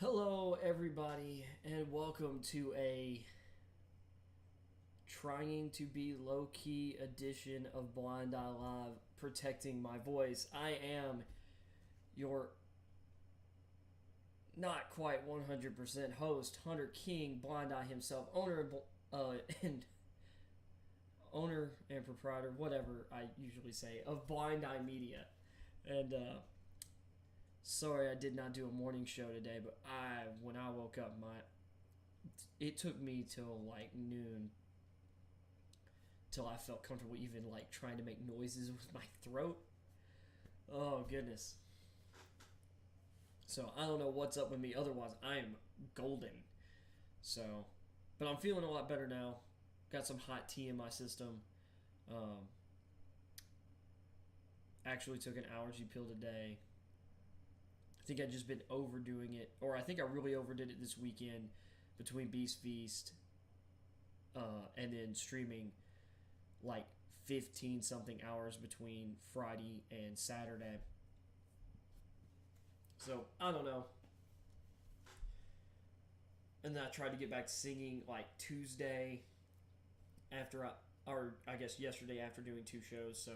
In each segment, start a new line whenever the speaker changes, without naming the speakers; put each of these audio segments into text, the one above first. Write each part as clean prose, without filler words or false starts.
Hello, everybody, and welcome to a trying to be low key edition of Blind Eye Live, protecting my voice. I am your not quite 100% host, Hunter King, Blind Eye himself, and owner and proprietor, whatever I usually say, of Blind Eye Media, and sorry, I did not do a morning show today, but when I woke up, it took me till like noon till I felt comfortable even like trying to make noises with my throat. Oh goodness. So I don't know what's up with me. Otherwise, I am golden. So, but I'm feeling a lot better now. Got some hot tea in my system. Actually took an allergy pill today. I think I've just been overdoing it, or I think I really overdid it this weekend between Beast Feast and then streaming like 15 something hours between Friday and Saturday. So I don't know. And then I tried to get back to singing like Tuesday or I guess yesterday after doing two shows, so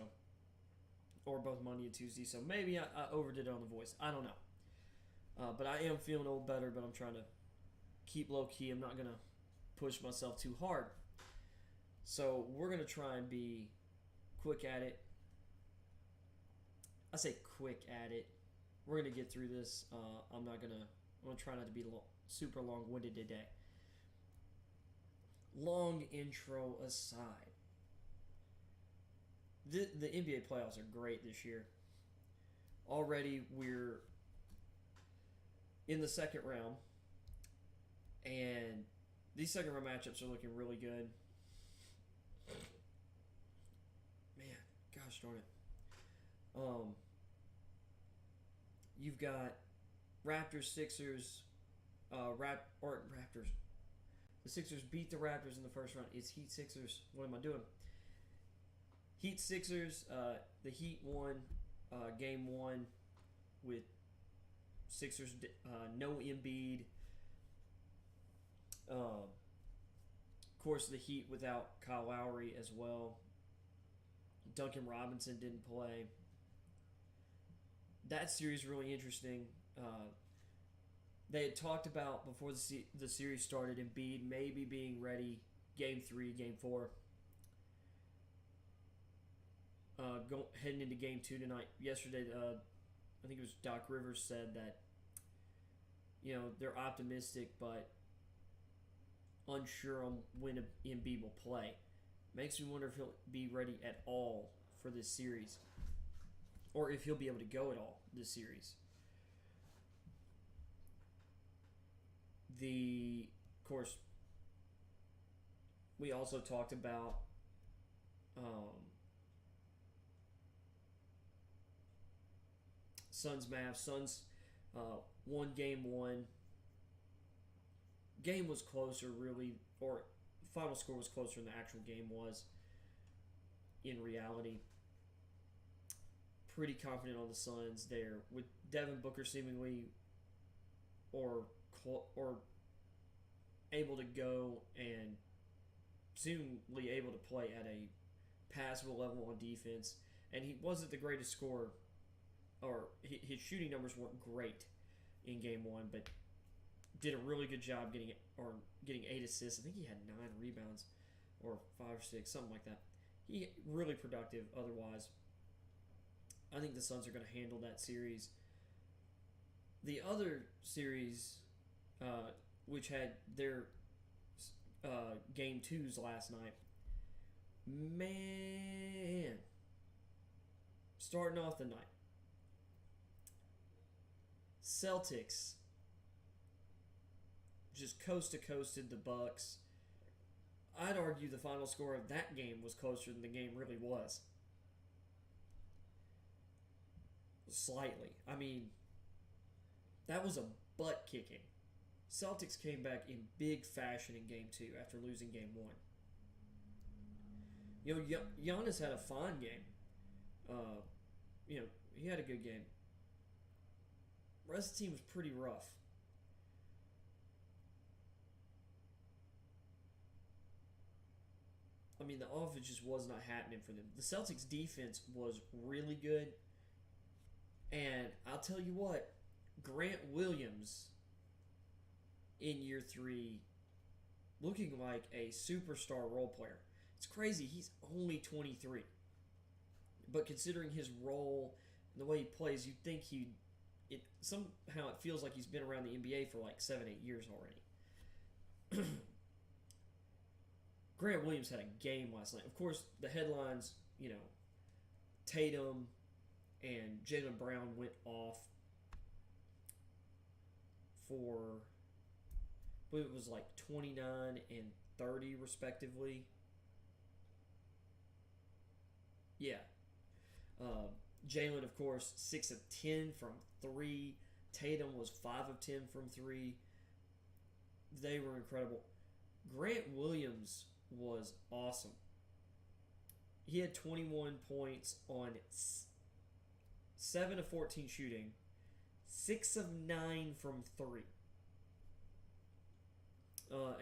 or both Monday and Tuesday. So maybe I overdid it on the voice. I don't know. But I am feeling a little better, but I'm trying to keep low key. I'm not going to push myself too hard. So we're going to try and be quick at it. I say quick at it. We're going to get through this. I'm going to try not to be super long-winded today. Long intro aside. The NBA playoffs are great this year. Already we're in the second round, and these second round matchups are looking really good. Man, gosh darn it. You've got Raptors, Sixers, Raptors. The Sixers beat the Raptors in the first round. It's Heat Sixers. What am I doing? Heat Sixers. The Heat won game one with Sixers, no Embiid. Of course, the Heat without Kyle Lowry as well. Duncan Robinson didn't play. That series really interesting. They had talked about before the series started Embiid maybe being ready game 3, game 4. Heading into game 2 tonight. Yesterday, I think it was Doc Rivers said that, they're optimistic but unsure on when Embiid will play. Makes me wonder if he'll be ready at all for this series, or if he'll be able to go at all this series. Of course, we also talked about Suns Mavs. Suns won game 1. Game was closer, really, or final score was closer than the actual game was in reality. Pretty confident on the Suns there, with Devin Booker seemingly or able to go and seemingly able to play at a passable level on defense. And he wasn't the greatest scorer, or his shooting numbers weren't great in game 1, but did a really good job getting 8 assists. I think he had 9 rebounds or 5 or 6, something like that. He really productive otherwise. I think the Suns are going to handle that series. The other series, which had their game 2s last night, man, starting off the night, Celtics just coast to coasted the Bucks. I'd argue the final score of that game was closer than the game really was. Slightly. I mean, that was a butt kicking. Celtics came back in big fashion in game 2 after losing game 1. Giannis had a fine game. He had a good game. The rest of the team was pretty rough. I mean, the offense just was not happening for them. The Celtics defense was really good. And I'll tell you what, Grant Williams in year 3 looking like a superstar role player. It's crazy. He's only 23. But considering his role and the way he plays, you'd think somehow it feels like he's been around the NBA for like 7-8 years already. Grant Williams had a game last night. Of course, the headlines, Tatum and Jaylen Brown went off for, I believe it was like 29 and 30 respectively. Yeah. Jaylen, of course, 6 of 10 from 3. Tatum was 5 of 10 from 3. They were incredible. Grant Williams was awesome. He had 21 points on 7 of 14 shooting, 6 of 9 from 3.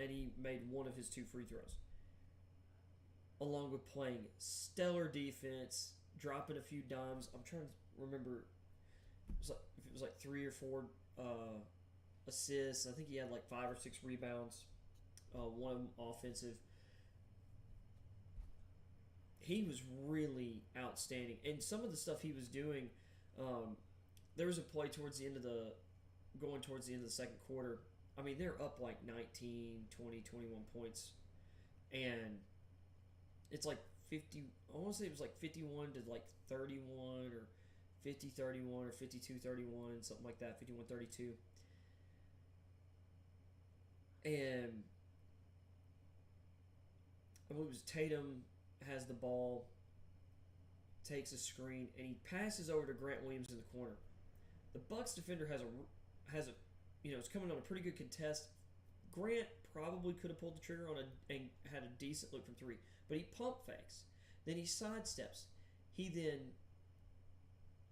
And he made one of his 2 free throws. Along with playing stellar defense, dropping a few dimes. I'm trying to remember if it was like 3 or 4 assists. I think he had like 5 or 6 rebounds, one of them offensive. He was really outstanding. And some of the stuff he was doing, there was a play going towards the end of the second quarter. I mean, they're up like 19, 20, 21 points. And it's like 50, I want to say it was like 51 to like 31 or 50-31 or 52-31, something like that, 51-32. And I believe it was Tatum has the ball, takes a screen, and he passes over to Grant Williams in the corner. The Bucks defender has a it's coming on a pretty good contest. Grant probably could have pulled the trigger and had a decent look from 3, but he pump fakes. Then he sidesteps. He then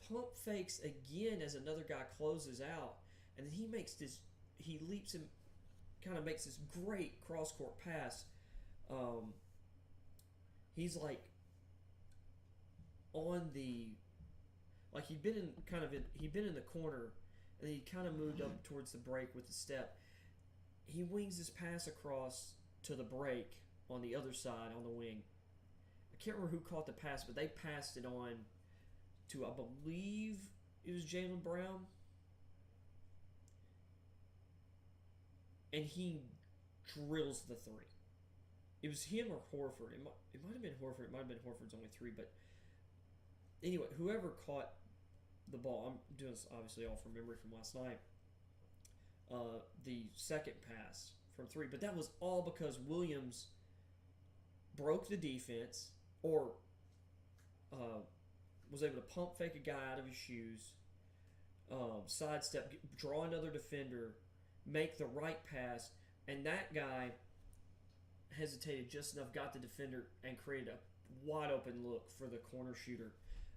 pump fakes again as another guy closes out, and then he leaps and kind of makes this great cross court pass. He's like he'd been in the corner, and then he kind of moved up towards the break with the step. He wings his pass across to the break on the other side on the wing. I can't remember who caught the pass, but they passed it on to, I believe it was Jaylen Brown. And he drills the 3. It was him or Horford. It might have been Horford. It might have been Horford's only 3. But anyway, whoever caught the ball, I'm doing this obviously all from memory from last night, the second pass from 3. But that was all because Williams broke the defense or was able to pump fake a guy out of his shoes, sidestep, draw another defender, make the right pass, and that guy hesitated just enough, got the defender, and created a wide open look for the corner shooter.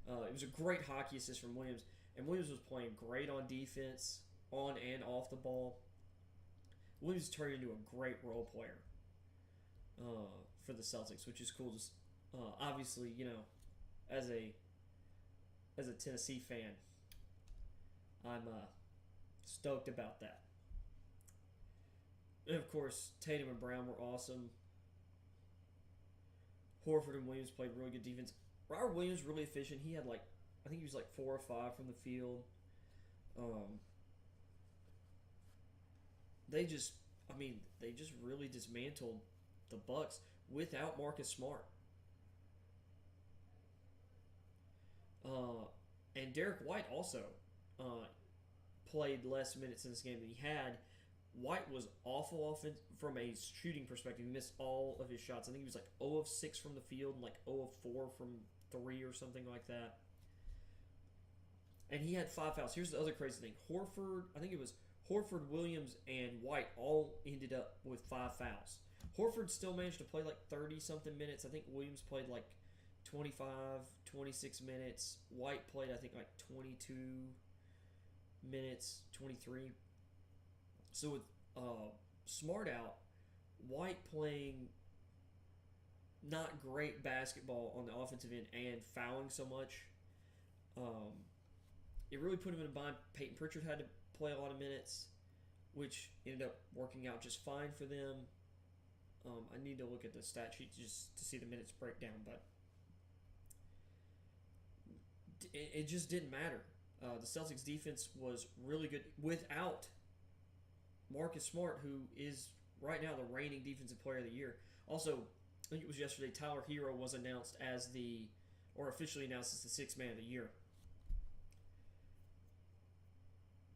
It was a great hockey assist from Williams, and Williams was playing great on defense, on and off the ball. Williams turned into a great role player for the Celtics, which is cool. Just obviously, as a Tennessee fan, I'm stoked about that. And of course, Tatum and Brown were awesome. Horford and Williams played really good defense. Robert Williams really efficient. He had I think he was 4 or 5 from the field. They just really dismantled the Bucks without Marcus Smart. And Derek White also played less minutes in this game than he had. White was awful from a shooting perspective. He missed all of his shots. I think he was 0 of 6 from the field and 0 of 4 from 3 or something like that. And he had 5 fouls. Here's the other crazy thing. Horford, Williams, and White all ended up with 5 fouls. Horford still managed to play 30-something minutes. I think Williams played 25, 26 minutes. White played, I think, 22 minutes, 23. So with Smart out, White playing not great basketball on the offensive end and fouling so much. Um, it really put him in a bind. Peyton Pritchard had to play a lot of minutes, which ended up working out just fine for them. I need to look at the stat sheet just to see the minutes breakdown, but it just didn't matter. The Celtics defense was really good without Marcus Smart, who is right now the reigning defensive player of the year. Also, I think it was yesterday, Tyler Hero was announced as officially announced as the sixth man of the year.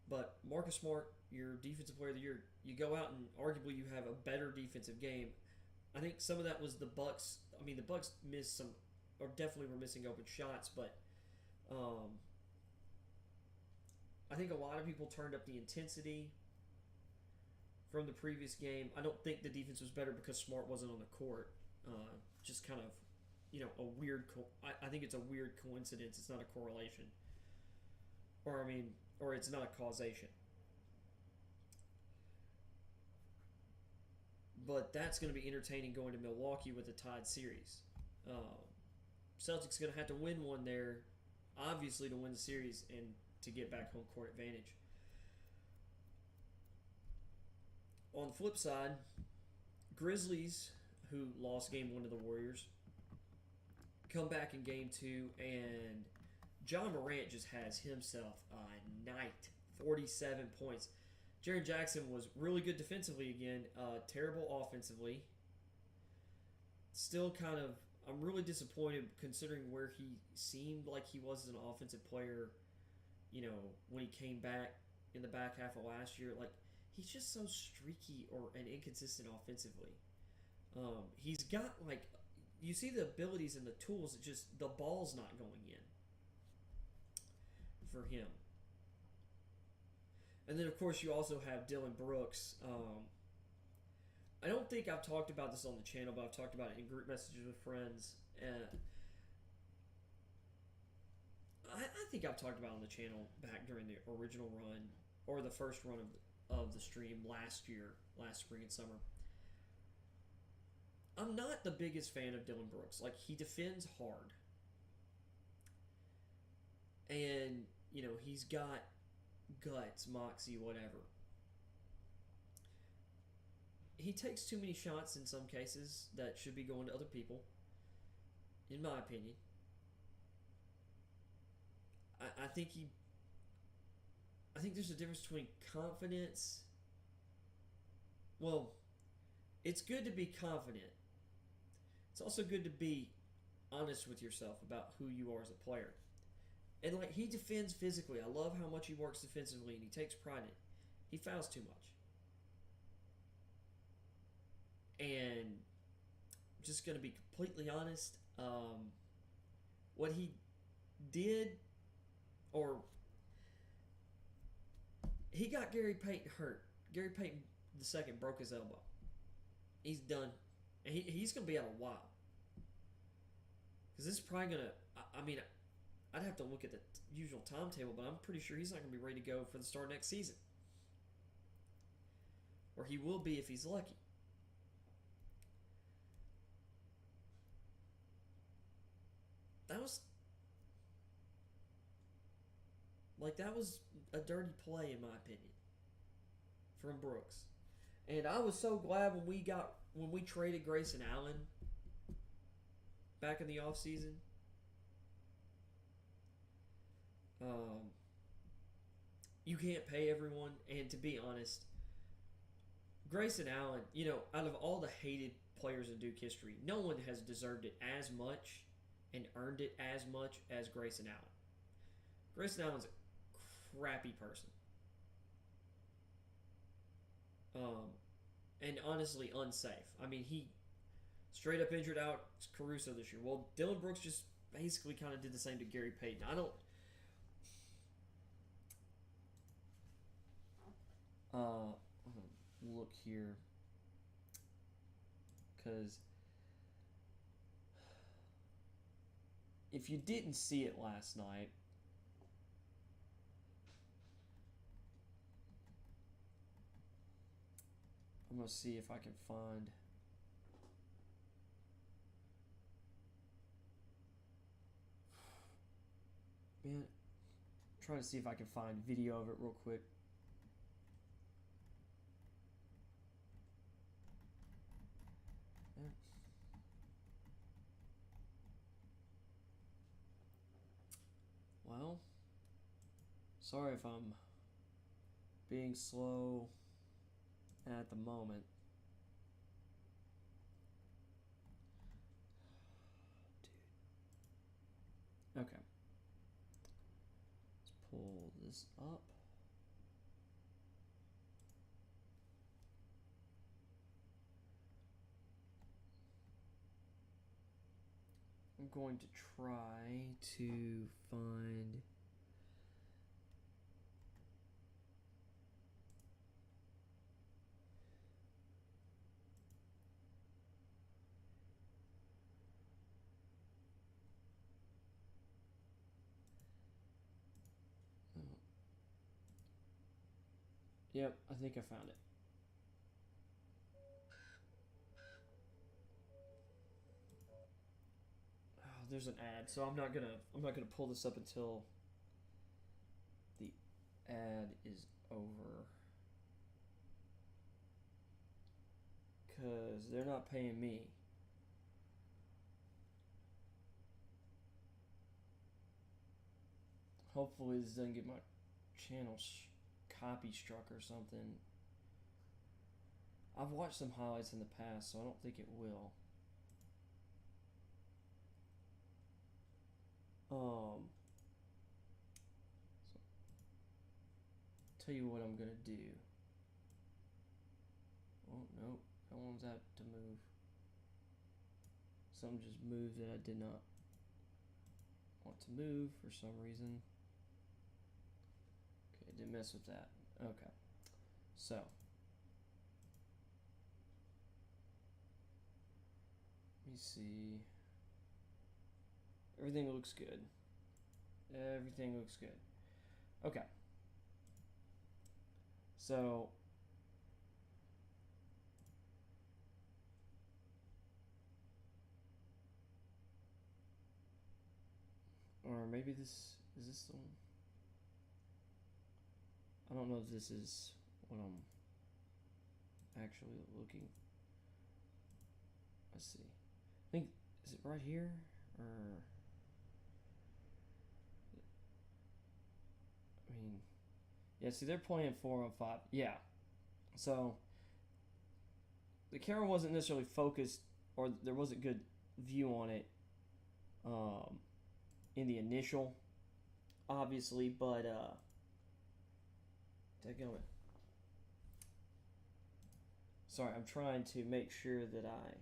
But Marcus Smart, your defensive player of the year, you go out and arguably you have a better defensive game. I think some of that was the Bucks. I mean, the Bucks missed some, or definitely were missing open shots, but I think a lot of people turned up the intensity from the previous game. I don't think the defense was better because Smart wasn't on the court. Just kind of, a weird. I think it's a weird coincidence. It's not a correlation, or it's not a causation. But that's going to be entertaining going to Milwaukee with a tied series. Celtics going to have to win one there, obviously, to win the series and to get back home court advantage. On the flip side, Grizzlies, who lost game 1 to the Warriors, come back in game 2, and John Morant just has himself a night. 47 points. Jaren Jackson was really good defensively again, terrible offensively. Still kind of, I'm really disappointed considering where he seemed like he was as an offensive player, when he came back in the back half of last year. Like, he's just so streaky and inconsistent offensively. He's got, you see the abilities and the tools, it's just the ball's not going in for him. And then, of course, you also have Dylan Brooks. I don't think I've talked about this on the channel, but I've talked about it in group messages with friends. I think I've talked about it on the channel back during the original run, or the first run of the stream last spring and summer. I'm not the biggest fan of Dylan Brooks. Like, he defends hard. And, he's got guts, moxie, whatever. He takes too many shots in some cases that should be going to other people, in my opinion. I think there's a difference between confidence. Well, it's good to be confident. It's also good to be honest with yourself about who you are as a player. And, he defends physically. I love how much he works defensively, and he takes pride in it. He fouls too much. And I'm just going to be completely honest. What he did, or he got Gary Payton hurt. Gary Payton II broke his elbow. He's done. And he's going to be out a while. Because this is probably going to, I'd have to look at the usual timetable, but I'm pretty sure he's not going to be ready to go for the start of next season. Or he will be if he's lucky. That was a dirty play, in my opinion, from Brooks. And I was so glad when we traded Grayson Allen back in the offseason. You can't pay everyone, and to be honest, Grayson Allen, out of all the hated players in Duke history, no one has deserved it as much and earned it as much as Grayson Allen. Grayson Allen's a crappy person. And honestly unsafe. He straight up injured out Caruso this year. Well, Dylan Brooks just basically kind of did the same to Gary Payton. Look here, because if you didn't see it last night, I'm going to see if I can find Man, trying to see if I can find video of it real quick. Well, sorry if I'm being slow at the moment. Dude. Okay. Let's pull this up. I'm going to try to find Yep, I think I found it. Oh, there's an ad, so I'm not gonna pull this up until the ad is over. Cause they're not paying me. Hopefully this doesn't get my channel copy struck or something. I've watched some highlights in the past, so I don't think it will. So, tell you what I'm gonna do. Oh no, that one's out to move. Something just moved that I did not want to move for some reason. Okay, didn't mess with that. Okay, so let me see. Everything looks good. Everything looks good. Okay. So or maybe this is this the one? I don't know if this is what I'm actually looking. Let's see. I think is it right here or I mean, yeah, see, they're playing 4-on-5. Yeah. So, the camera wasn't necessarily focused, or there wasn't good view on it in the initial, obviously, but, daggone. Sorry, I'm trying to make sure that I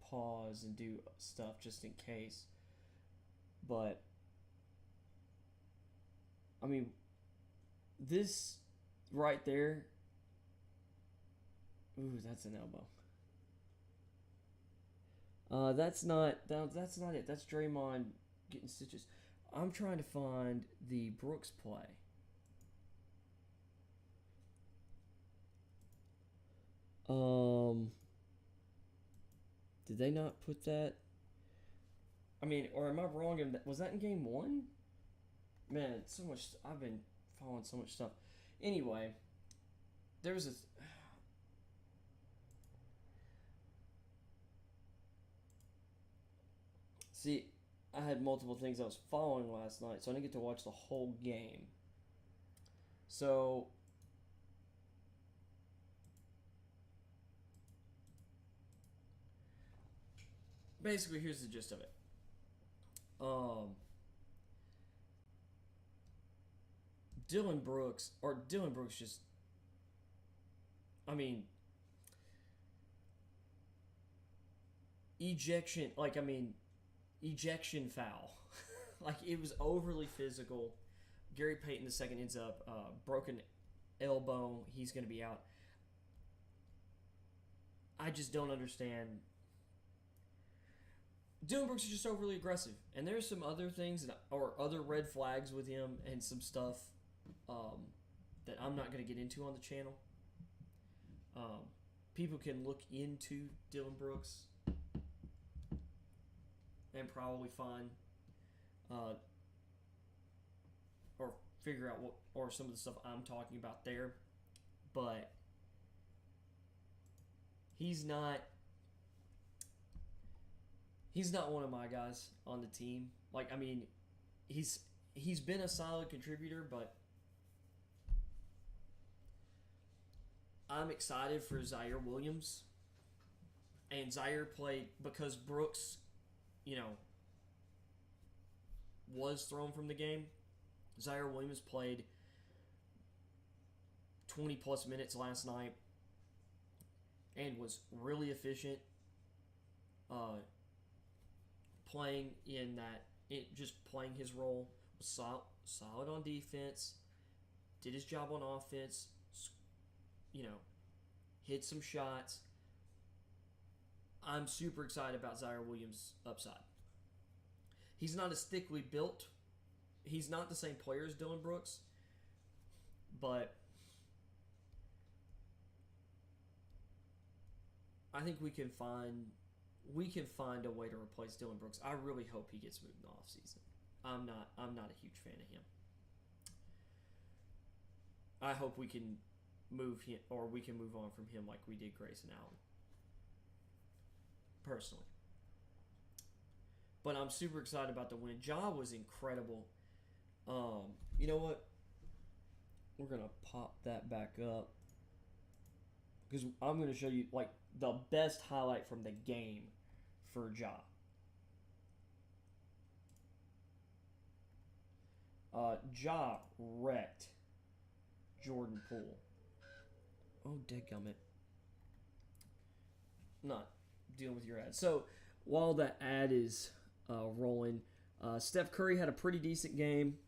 pause and do stuff just in case. But, I mean, this right there, ooh, that's an elbow. That's not it. That's Draymond getting stitches. I'm trying to find the Brooks play. Did they not put that? I mean, or am I wrong? Was that in game 1? Man, so much. I've been following so much stuff. Anyway, there was a. See, I had multiple things I was following last night, so I didn't get to watch the whole game. So, basically, here's the gist of it. Dylan Brooks just, I mean, ejection foul. Like, it was overly physical. Gary Payton II ends up broken elbow. He's going to be out. I just don't understand. Dylan Brooks is just overly aggressive. And there's some other things, or other red flags with him and some stuff that I'm not going to get into on the channel. People can look into Dylan Brooks and probably find or figure out what or some of the stuff I'm talking about there, but he's not one of my guys on the team. Like, I mean, he's been a solid contributor, but I'm excited for Zaire Williams. And Zaire played because Brooks, was thrown from the game. Zaire Williams played 20 plus minutes last night and was really efficient. Playing in that, just playing his role, was solid on defense, did his job on offense, hit some shots. I'm super excited about Zaire Williams' upside. He's not as thickly built. He's not the same player as Dillon Brooks, but I think we can find a way to replace Dillon Brooks. I really hope he gets moved in the offseason. I'm not a huge fan of him. I hope we can move him, or we can move on from him like we did Grayson Allen. Personally. But I'm super excited about the win. Ja was incredible. You know what? We're going to pop that back up, because I'm going to show you like the best highlight from the game for Ja. Ja wrecked Jordan Poole. Oh, dadgummit. Not dealing with your ad. So, while that ad is rolling, Steph Curry had a pretty decent game.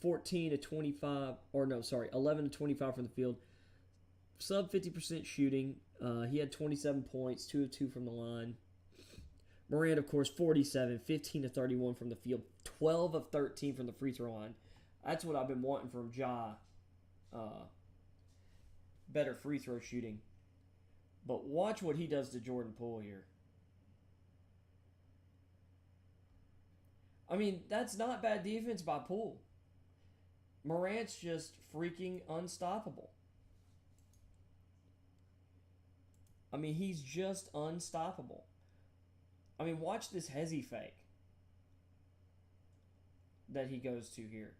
11 to 25 from the field. Sub 50% shooting. He had 27 points, 2 of 2 from the line. Morant, of course, 47, 15 to 31 from the field, 12 of 13 from the free throw line. That's what I've been wanting from Ja. Better free throw shooting. But watch what he does to Jordan Poole here. I mean, that's not bad defense by Poole. Morant's just freaking unstoppable. I mean, he's just unstoppable. I mean, watch this hezzy fake that he goes to here.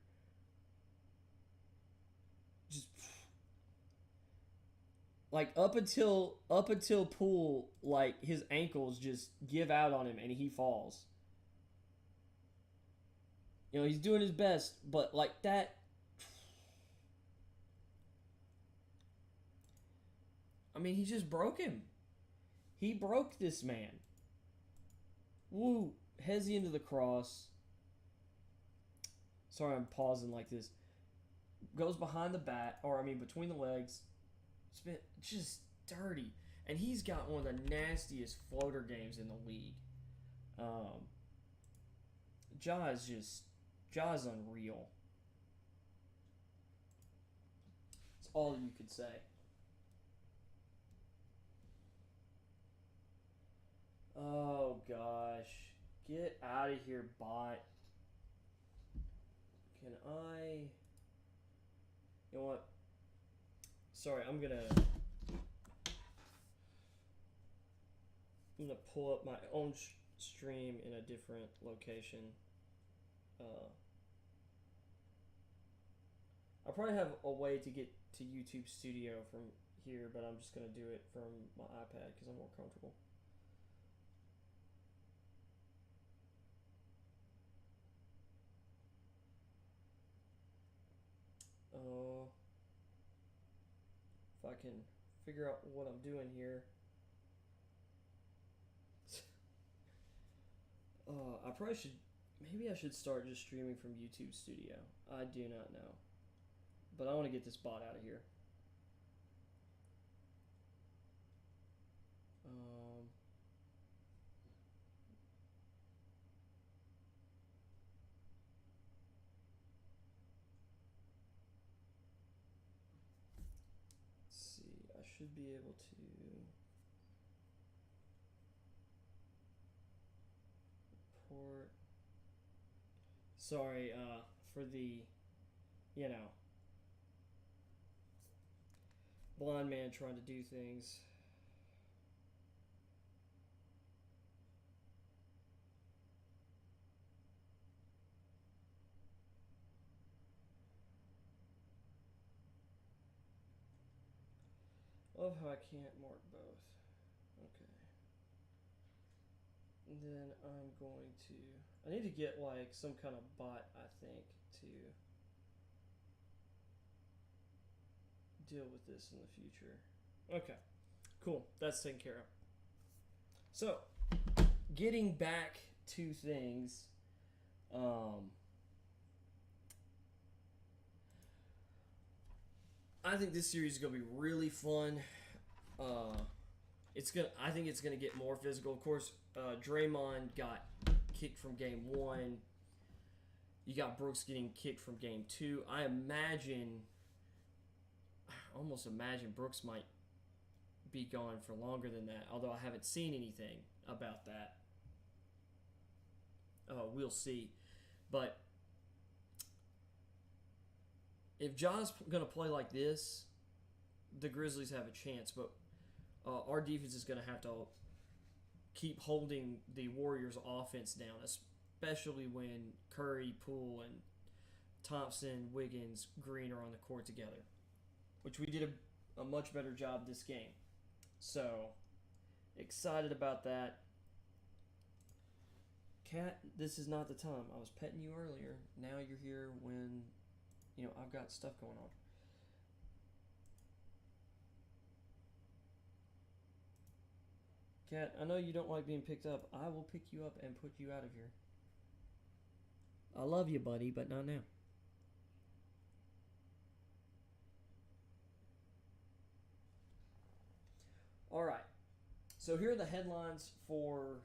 Just like up until Poole, like his ankles just give out on him and he falls. He's doing his best, but like that. I mean, he just broke him. He broke this man. Woo. Hezzy into the cross. Sorry, I'm pausing like this. Goes behind the bat, between the legs. It's been just dirty. And he's got one of the nastiest floater games in the league. Ja's unreal. That's all you could say. Oh, gosh. Get out of here, bot. Can I... You know what? Sorry, I'm gonna pull up my own stream in a different location. I probably have a way to get to YouTube Studio from here, but I'm just gonna do it from my iPad because I'm more comfortable. If I can figure out what I'm doing here. I probably should. Maybe I should start just streaming from YouTube Studio. I do not know. But I want to get this bot out of here. Let's see. I should be able to. Report. Sorry, for the, you know, blind man trying to do things. Love how I can't mark both. Okay. And then I'm going to... I need to get like some kind of bot, I think, to deal with this in the future. Okay. Cool. That's taken care of. So, getting back to things. I think this series is gonna be really fun. I think it's gonna get more physical. Of course, Draymond got kicked from game 1. You got Brooks getting kicked from game 2. I almost imagine Brooks might be gone for longer than that. Although I haven't seen anything about that. We'll see. But if Ja's going to play like this, the Grizzlies have a chance. But our defense is going to have to keep holding the Warriors' offense down, especially when Curry, Poole, and Thompson, Wiggins, Green are on the court together, which we did a much better job this game. So, excited about that. Cat, this is not the time. I was petting you earlier. Now you're here when, I've got stuff going on. Cat, I know you don't like being picked up. I will pick you up and put you out of here. I love you, buddy, but not now. All right. So here are the headlines for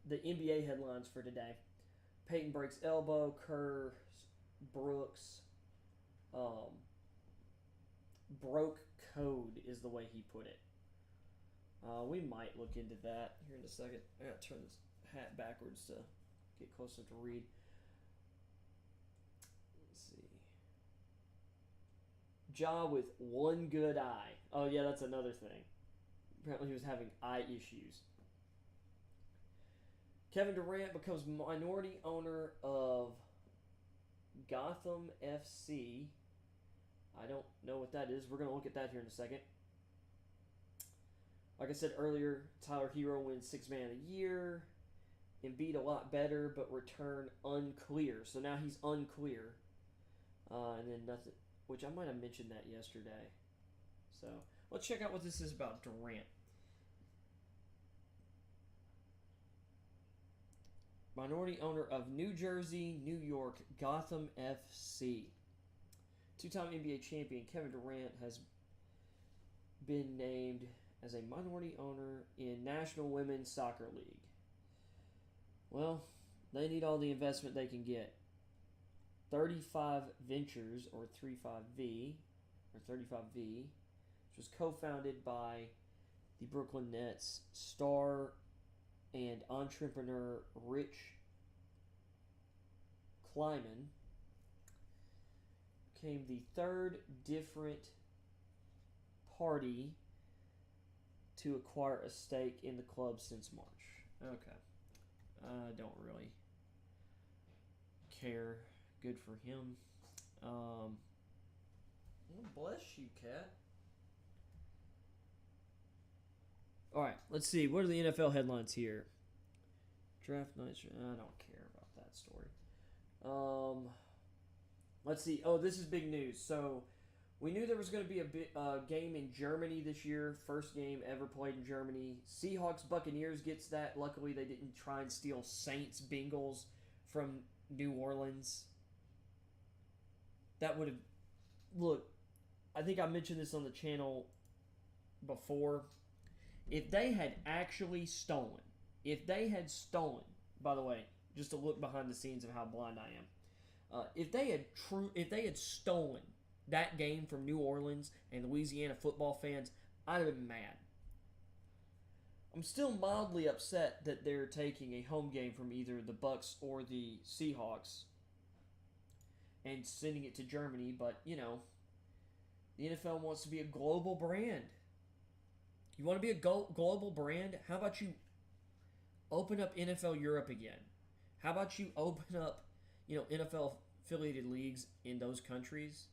the NBA headlines for today. Peyton breaks elbow. Kerr, Brooks, broke code is the way he put it. We might look into that here in a second. I gotta turn this hat backwards to get closer to read. Let's see. Ja with one good eye. Oh yeah, that's another thing. Apparently he was having eye issues. Kevin Durant becomes minority owner of Gotham FC. I don't know what that is. We're going to look at that here in a second. Like I said earlier, Tyler Hero wins 6th Man of the Year. Embiid a lot better, but return unclear. So now he's unclear. And then nothing, which I might have mentioned that yesterday. So let's check out what this is about Durant. Minority owner of New Jersey, New York, Gotham FC. Two-time NBA champion Kevin Durant has been named as a minority owner in National Women's Soccer League. Well, they need all the investment they can get. 35 Ventures, or 35V, which was co-founded by the Brooklyn Nets star and entrepreneur Rich Kleiman, became the third different party to acquire a stake in the club since March. Okay. I don't really care. Good for him. Well, bless you, Cat. All right, let's see. What are the NFL headlines here? Draft night. I don't care about that story. Let's see. Oh, this is big news. So, we knew there was going to be a game in Germany this year. First game ever played in Germany. Seahawks Buccaneers gets that. Luckily, they didn't try and steal Saints Bengals from New Orleans. That would have... Look, I think I mentioned this on the channel before. If they had actually stolen, by the way, just to look behind the scenes of how blind I am, if they had stolen that game from New Orleans and Louisiana football fans, I'd have been mad. I'm still mildly upset that they're taking a home game from either the Bucks or the Seahawks and sending it to Germany, but, the NFL wants to be a global brand. You want to be a global brand? How about you open up NFL Europe again? How about you open up, NFL affiliated leagues in those countries?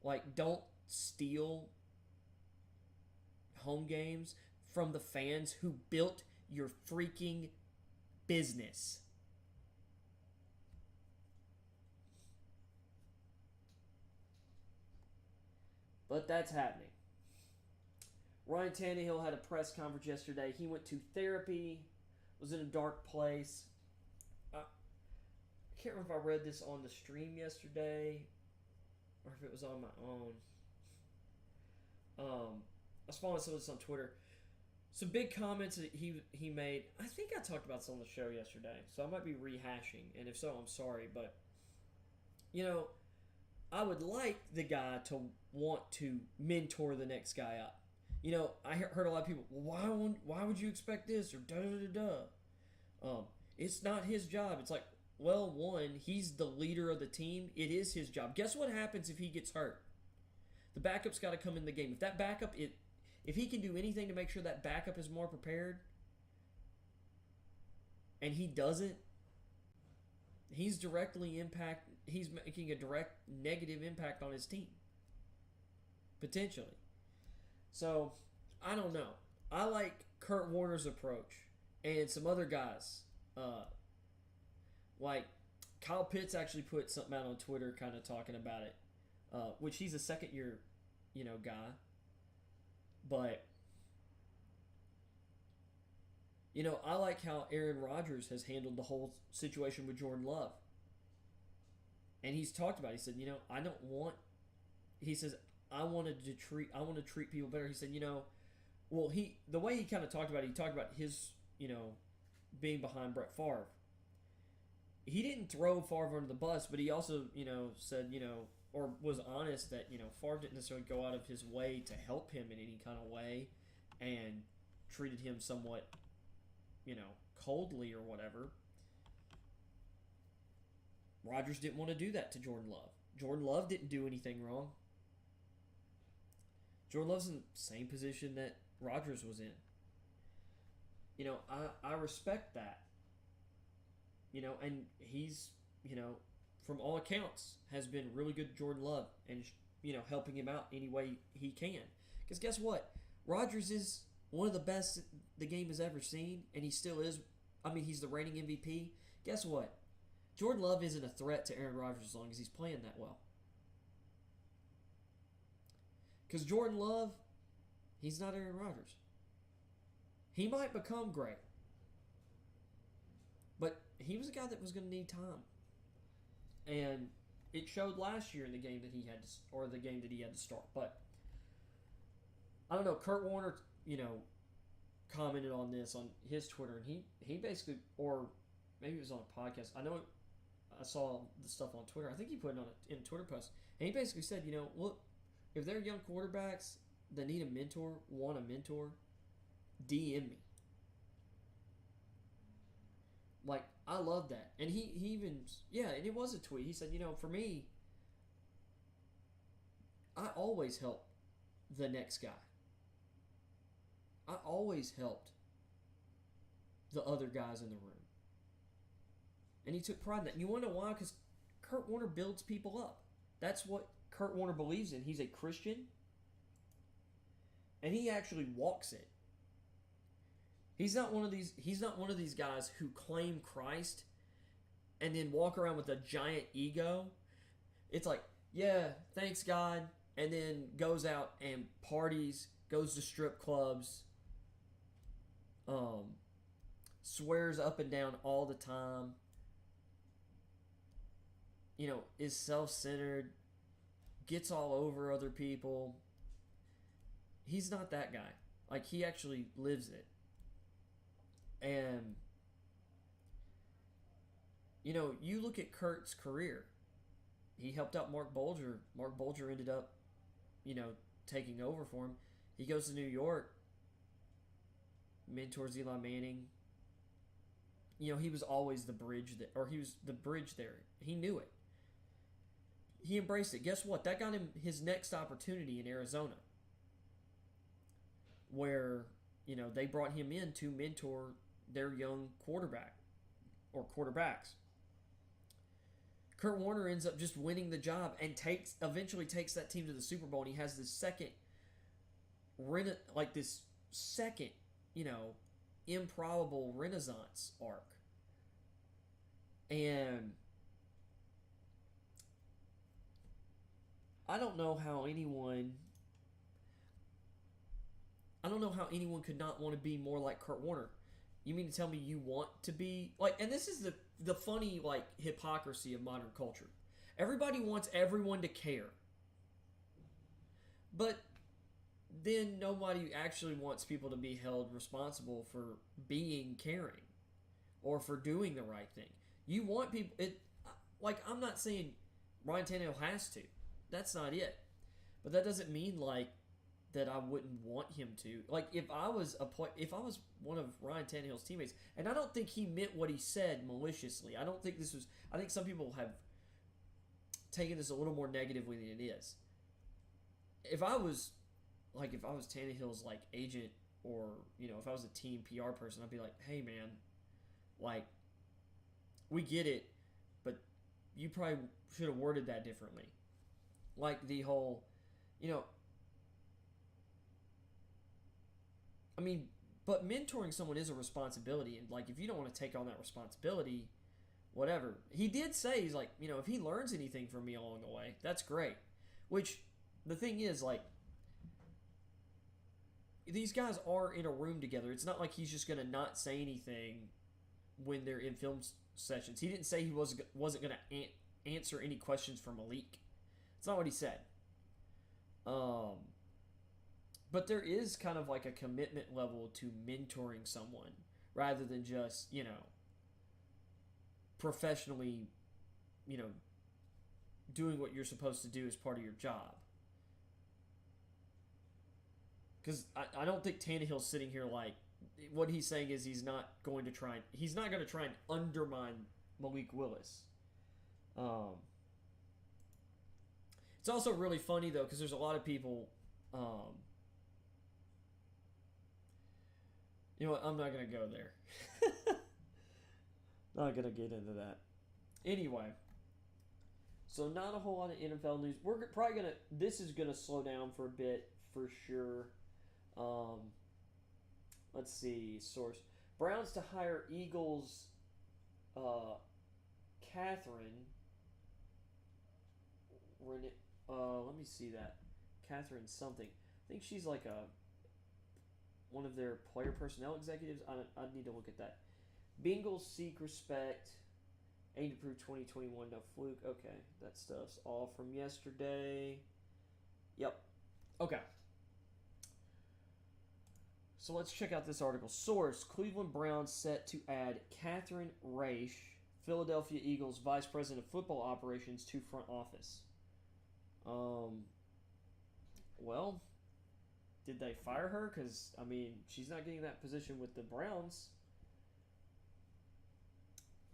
Like, don't steal home games from the fans who built your freaking business. But that's happening. Ryan Tannehill had a press conference yesterday. He went to therapy, was in a dark place. I can't remember if I read this on the stream yesterday or if it was on my own. I was following some of this on Twitter. Some big comments that he made. I think I talked about this on the show yesterday, so I might be rehashing, and if so, I'm sorry. But, I would like the guy to want to mentor the next guy up. I heard a lot of people, well, why would you expect this, or da-da-da-da. It's not his job. It's like, well, one, he's the leader of the team. It is his job. Guess what happens if he gets hurt? The backup's got to come in the game. If that backup, if he can do anything to make sure that backup is more prepared, and he doesn't, he's making a direct negative impact on his team. Potentially. So, I don't know. I like Kurt Warner's approach. And some other guys. Like, Kyle Pitts actually put something out on Twitter kind of talking about it. Which he's a second-year, guy. But, I like how Aaron Rodgers has handled the whole situation with Jordan Love. And he's talked about it. He said, I don't want... He says, I want to treat people better. He said, the way he kind of talked about it, he talked about his, being behind Brett Favre. He didn't throw Favre under the bus, but he also, said, or was honest that, Favre didn't necessarily go out of his way to help him in any kind of way and treated him somewhat, coldly or whatever. Rodgers didn't want to do that to Jordan Love. Jordan Love didn't do anything wrong. Jordan Love's in the same position that Rodgers was in. I respect that. And he's, from all accounts, has been really good to Jordan Love and, helping him out any way he can. Because guess what? Rodgers is one of the best the game has ever seen, and he still is. He's the reigning MVP. Guess what? Jordan Love isn't a threat to Aaron Rodgers as long as he's playing that well. Because Jordan Love, he's not Aaron Rodgers. He might become great. But he was a guy that was going to need time. And it showed last year in the game that he had to, or the game that he had to start. But I don't know, Kurt Warner, commented on this on his Twitter, and he basically, or maybe it was on a podcast. I know I saw the stuff on Twitter. I think he put it on in a Twitter post. And he basically said, look, if they're young quarterbacks that need a mentor, want a mentor, DM me. Like, I love that. And he even, and it was a tweet. He said, for me, I always help the next guy. I always helped the other guys in the room. And he took pride in that. And you want to know why? Because Kurt Warner builds people up. That's what Kurt Warner believes in. He's a Christian. And he actually walks it. He's not one of these guys who claim Christ and then walk around with a giant ego. It's like, yeah, thanks God, and then goes out and parties, goes to strip clubs, swears up and down all the time, is self-centered, gets all over other people. He's not that guy. Like, he actually lives it. And, you look at Kurt's career. He helped out Mark Bulger. Mark Bulger ended up, taking over for him. He goes to New York, mentors Eli Manning. He was always the bridge, he was the bridge there. He knew it. he embraced it. Guess what? That got him his next opportunity in Arizona, where they brought him in to mentor their young quarterback or quarterbacks. Kurt Warner ends up just winning the job and eventually takes that team to the Super Bowl, and he has this second, improbable renaissance arc. And I don't know how anyone could not want to be more like Kurt Warner. You mean to tell me you want to be like, and this is the funny hypocrisy of modern culture. Everybody wants everyone to care. But then nobody actually wants people to be held responsible for being caring or for doing the right thing. You want people, I'm not saying Ryan Tannehill has to. That's not it. But that doesn't mean that I wouldn't want him to. If I was one of Ryan Tannehill's teammates, and I don't think he meant what he said maliciously. I think some people have taken this a little more negatively than it is. If I was Tannehill's agent, or if I was a team PR person, I'd be like, hey man, we get it, but you probably should have worded that differently. The whole, but mentoring someone is a responsibility, and if you don't want to take on that responsibility, whatever. He did say, he's if he learns anything from me along the way, that's great. Which, the thing is, these guys are in a room together. It's not like he's just going to not say anything when they're in film sessions. He didn't say he wasn't going to answer any questions from Malik. It's not what he said. But there is kind of a commitment level to mentoring someone rather than just, professionally, doing what you're supposed to do as part of your job. Because I don't think Tannehill's sitting here what he's saying is he's not going to try and undermine Malik Willis. It's also really funny, though, because there's a lot of people... you know what? I'm not going to go there. Not going to get into that. Anyway. So, not a whole lot of NFL news. We're probably going to... This is going to slow down for a bit, for sure. Let's see. Source. Browns to hire Eagles... Catherine... let me see that. Catherine something. I think she's one of their player personnel executives. I'd need to look at that. Bengals seek respect. Aim to prove 2021 no fluke. Okay, that stuff's all from yesterday. Yep. Okay. So let's check out this article. Source: Cleveland Browns set to add Catherine Rafe, Philadelphia Eagles Vice President of Football Operations, to front office. Well, did they fire her? Because, she's not getting that position with the Browns.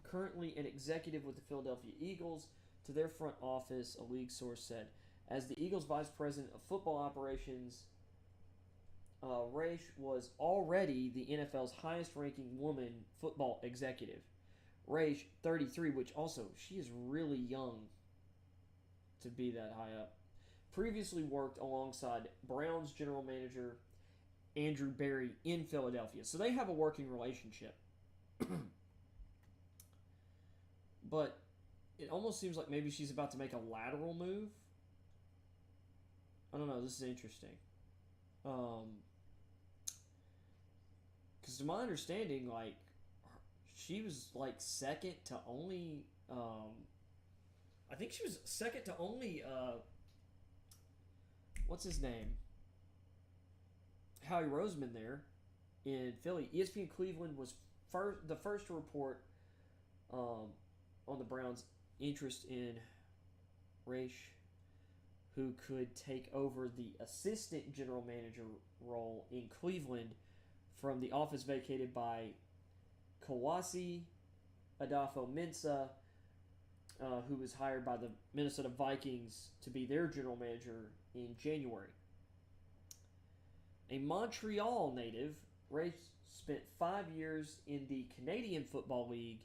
Currently an executive with the Philadelphia Eagles, to their front office, a league source said. As the Eagles Vice President of Football Operations, Rafe was already the NFL's highest-ranking woman football executive. Rafe, 33, which also, she is really young to be that high up. Previously worked alongside Browns general manager Andrew Berry in Philadelphia. So they have a working relationship. But it almost seems like maybe she's about to make a lateral move. I don't know. This is interesting. Because to my understanding, she was second to only... I think she was second to only, what's his name? Howie Roseman there in Philly. ESPN Cleveland was the first to report on the Browns' interest in Rafe, who could take over the assistant general manager role in Cleveland from the office vacated by Kawasi Adafo-Mensah, who was hired by the Minnesota Vikings to be their general manager in January. A Montreal native, Rafe spent 5 years in the Canadian Football League,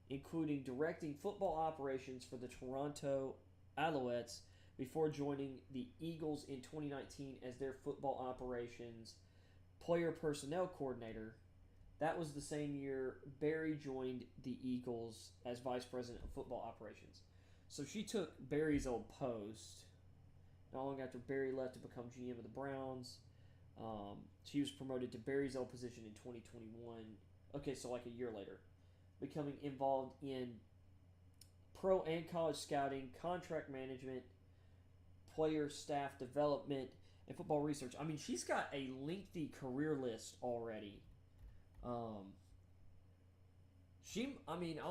including directing football operations for the Toronto Alouettes before joining the Eagles in 2019 as their football operations player personnel coordinator. That was the same year Barry joined the Eagles as vice president of football operations. So she took Barry's old post not long after Barry left to become GM of the Browns. She was promoted to Barry's old position in 2021. Okay, so like a year later. Becoming involved in pro and college scouting, contract management, player staff development, and football research. I mean, she's got a lengthy career list already. I'll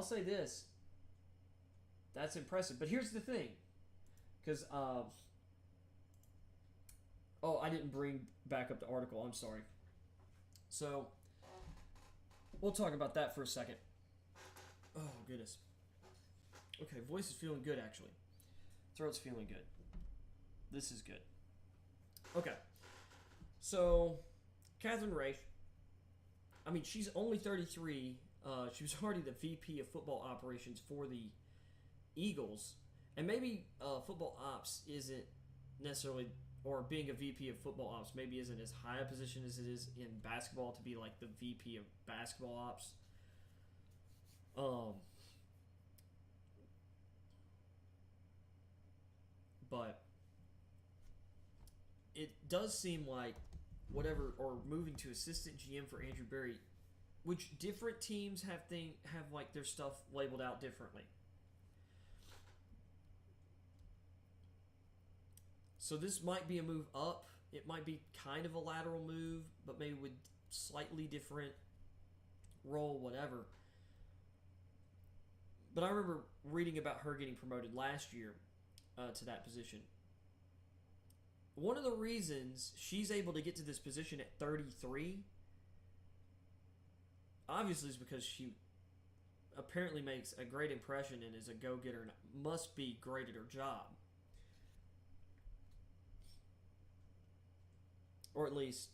say this. That's impressive. But here's the thing. Because, I didn't bring back up the article. I'm sorry. So, we'll talk about that for a second. Oh, goodness. Okay, voice is feeling good, actually. Throat's feeling good. This is good. Okay. So, Catherine Rafe. I mean, she's only 33. She was already the VP of football operations for the Eagles. And maybe football ops isn't necessarily, or being a VP of football ops maybe isn't as high a position as it is in basketball to be like the VP of basketball ops. But it does seem like moving to assistant GM for Andrew Berry, which different teams have like their stuff labeled out differently. So this might be a move up. It might be kind of a lateral move, but maybe with slightly different role, whatever. But I remember reading about her getting promoted last year to that position. One of the reasons she's able to get to this position at 33, obviously, is because she apparently makes a great impression and is a go-getter and must be great at her job. Or at least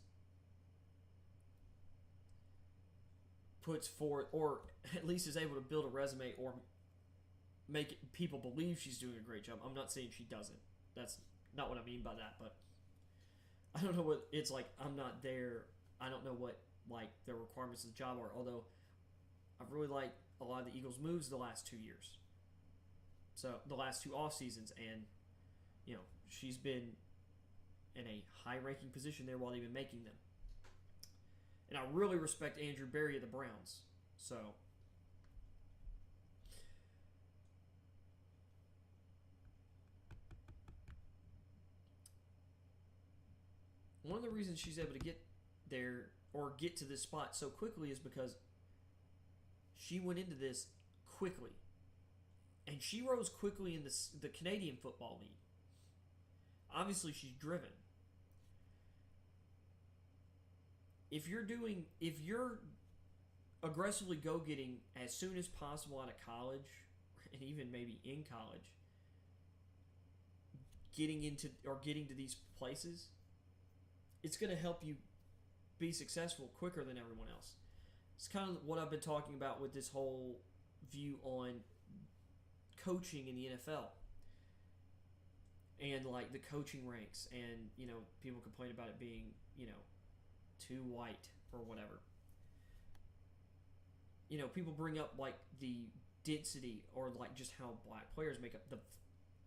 puts forth, or at least is able to build a resume or make people believe she's doing a great job. I'm not saying she doesn't. That's not what I mean by that, but I don't know what it's like. I'm not there. I don't know what like the requirements of the job are, although I've really liked a lot of the Eagles' moves the last 2 years. So the last 2 off seasons, and she's been in a high-ranking position there while they've been making them. And I really respect Andrew Berry of the Browns. So one of the reasons she's able to get there or get to this spot so quickly is because she went into this quickly. And she rose quickly in the Canadian Football League. Obviously, she's driven. If you're aggressively go-getting as soon as possible out of college, and even maybe in college, getting to these places, it's going to help you be successful quicker than everyone else. It's kind of what I've been talking about with this whole view on coaching in the NFL. And like the coaching ranks, and people complain about it being too white or whatever. People bring up like the density or like just how black players make up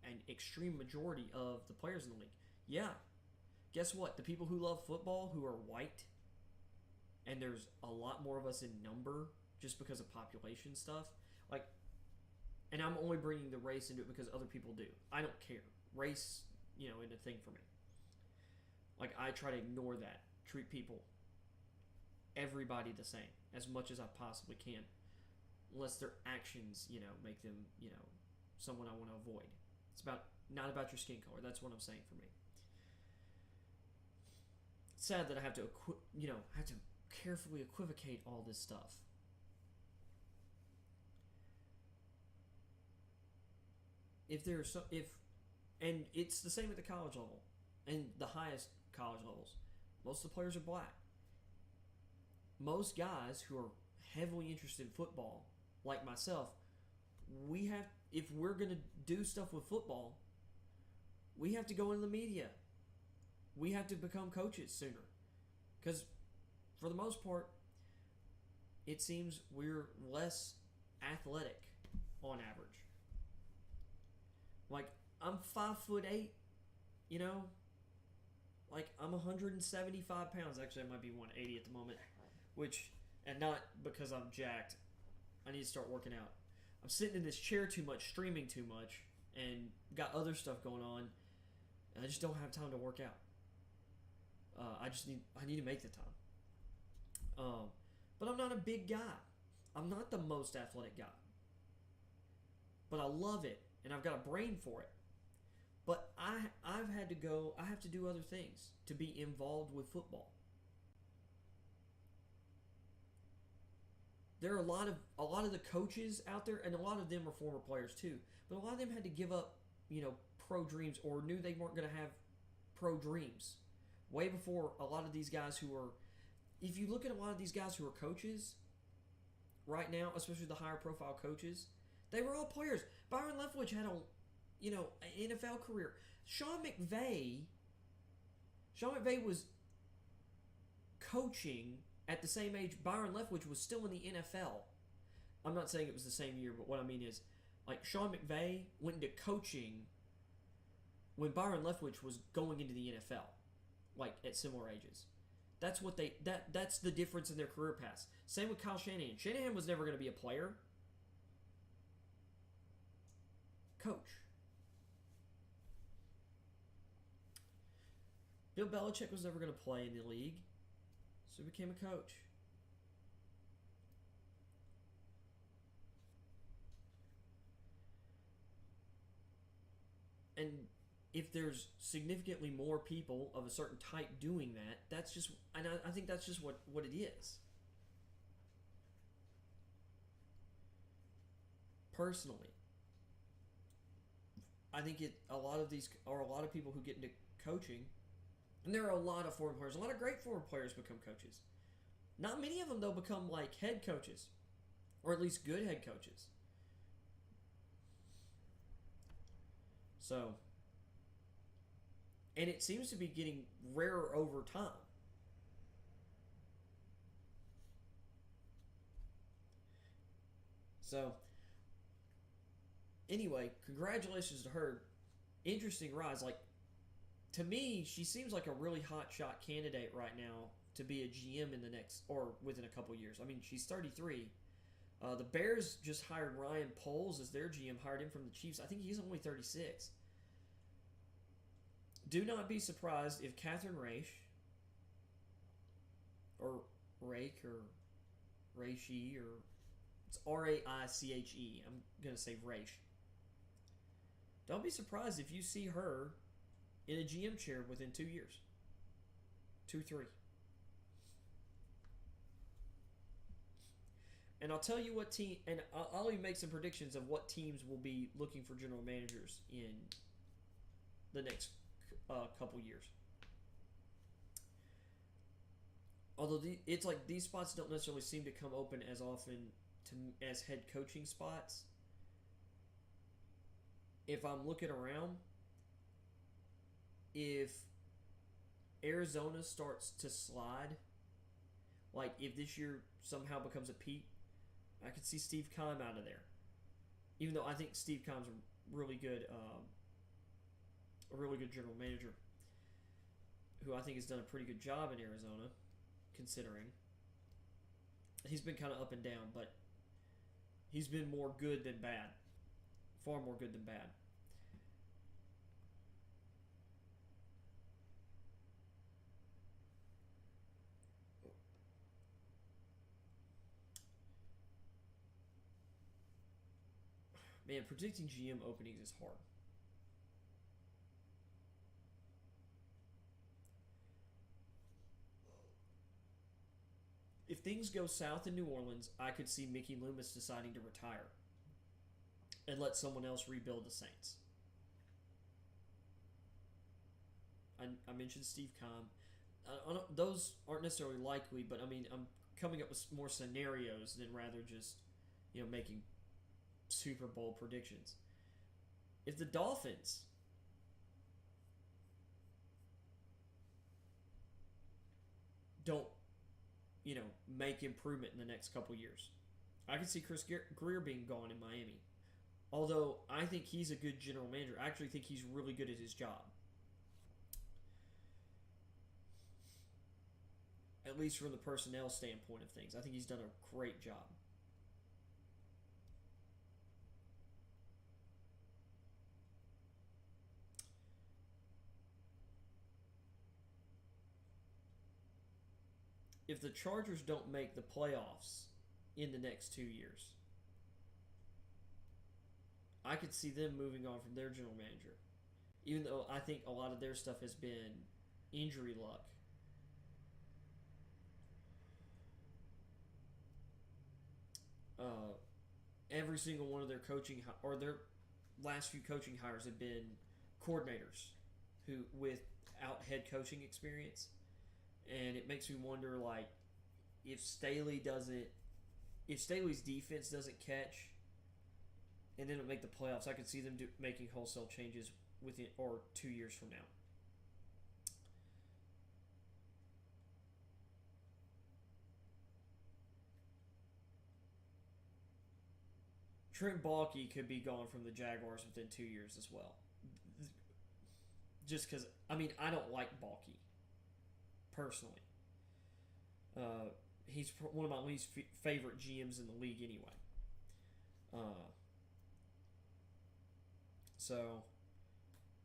an extreme majority of the players in the league. Yeah, guess what? The people who love football who are white, and there's a lot more of us in number just because of population stuff. Like, and I'm only bringing the race into it because other people do. I don't care. Race, isn't a thing for me. Like, I try to ignore that. Treat everybody the same, as much as I possibly can. Unless their actions, make them, someone I want to avoid. It's not about your skin color. That's what I'm saying for me. It's sad that I have to, carefully equivocate all this stuff. if there's some, if, and it's the same at the college level and the highest college levels. Most of the players are black. Most guys who are heavily interested in football, like myself, we have, if we're going to do stuff with football, we have to go into the media. We have to become coaches sooner. Because for the most part, it seems we're less athletic on average. Like, I'm 5'8", you know? Like, I'm 175 pounds. Actually, I might be 180 at the moment. Which, and not because I'm jacked. I need to start working out. I'm sitting in this chair too much, streaming too much, and got other stuff going on. And I just don't have time to work out. I need to make the time. But I'm not a big guy. I'm not the most athletic guy. But I love it, and I've got a brain for it. But I have to do other things to be involved with football. There are a lot of the coaches out there, and a lot of them are former players too. But a lot of them had to give up, pro dreams, or knew they weren't going to have pro dreams way before a lot of these guys who are. If you look at a lot of these guys who are coaches right now, especially the higher profile coaches, they were all players. Byron Leftwich had an NFL career. Sean McVay was coaching at the same age Byron Leftwich was still in the NFL. I'm not saying it was the same year, but what I mean is, like, Sean McVay went into coaching when Byron Leftwich was going into the NFL, like, at similar ages. That's the difference in their career paths. Same with Kyle Shanahan. Shanahan was never going to be a player. Coach. Bill Belichick was never going to play in the league, so he became a coach. And if there's significantly more people of a certain type doing that, that's just, and I think that's just what it is. Personally, I think a lot of people who get into coaching, and there are a lot of foreign players, a lot of great foreign players become coaches. Not many of them, though, become like head coaches, or at least good head coaches. So, and it seems to be getting rarer over time. So, anyway, congratulations to her. Interesting rise. Like, to me, she seems like a really hot shot candidate right now to be a GM in the next, or within a couple years. I mean, she's 33. The Bears just hired Ryan Poles as their GM, hired him from the Chiefs. I think he's only 36. Do not be surprised if Catherine Rafe, or Rake, or Raiche, or it's Raiche. I'm going to say Rafe. Don't be surprised if you see her in a GM chair within 2 years. 2-3. And I'll tell you what team, and I'll even make some predictions of what teams will be looking for general managers in the next couple years. Although it's like these spots don't necessarily seem to come open as often as head coaching spots. If I'm looking around, if Arizona starts to slide, like if this year somehow becomes a peak, I could see Steve Keim out of there. Even though I think Steve Keim's a really good general manager, who I think has done a pretty good job in Arizona, considering. He's been kind of up and down, but he's been more good than bad. Far more good than bad. Man, predicting GM openings is hard. If things go south in New Orleans, I could see Mickey Loomis deciding to retire. and let someone else rebuild the Saints. I mentioned Steve Keim. Those aren't necessarily likely, but I mean, I'm coming up with more scenarios than rather just, making Super Bowl predictions. If the Dolphins don't, make improvement in the next couple years, I could see Chris Greer being gone in Miami. Although I think he's a good general manager. I actually think he's really good at his job. At least from the personnel standpoint of things. I think he's done a great job. If the Chargers don't make the playoffs in the next 2 years, I could see them moving on from their general manager. Even though I think a lot of their stuff has been injury luck. Every single one of their coaching or their last few coaching hires have been coordinators who without head coaching experience, and it makes me wonder, like, if Staley's defense doesn't catch and they don't make the playoffs, I could see them making wholesale changes within 2 years from now. Trent Baalke could be gone from the Jaguars within 2 years as well. Just because, I don't like Baalke, personally. He's one of my least favorite GMs in the league anyway.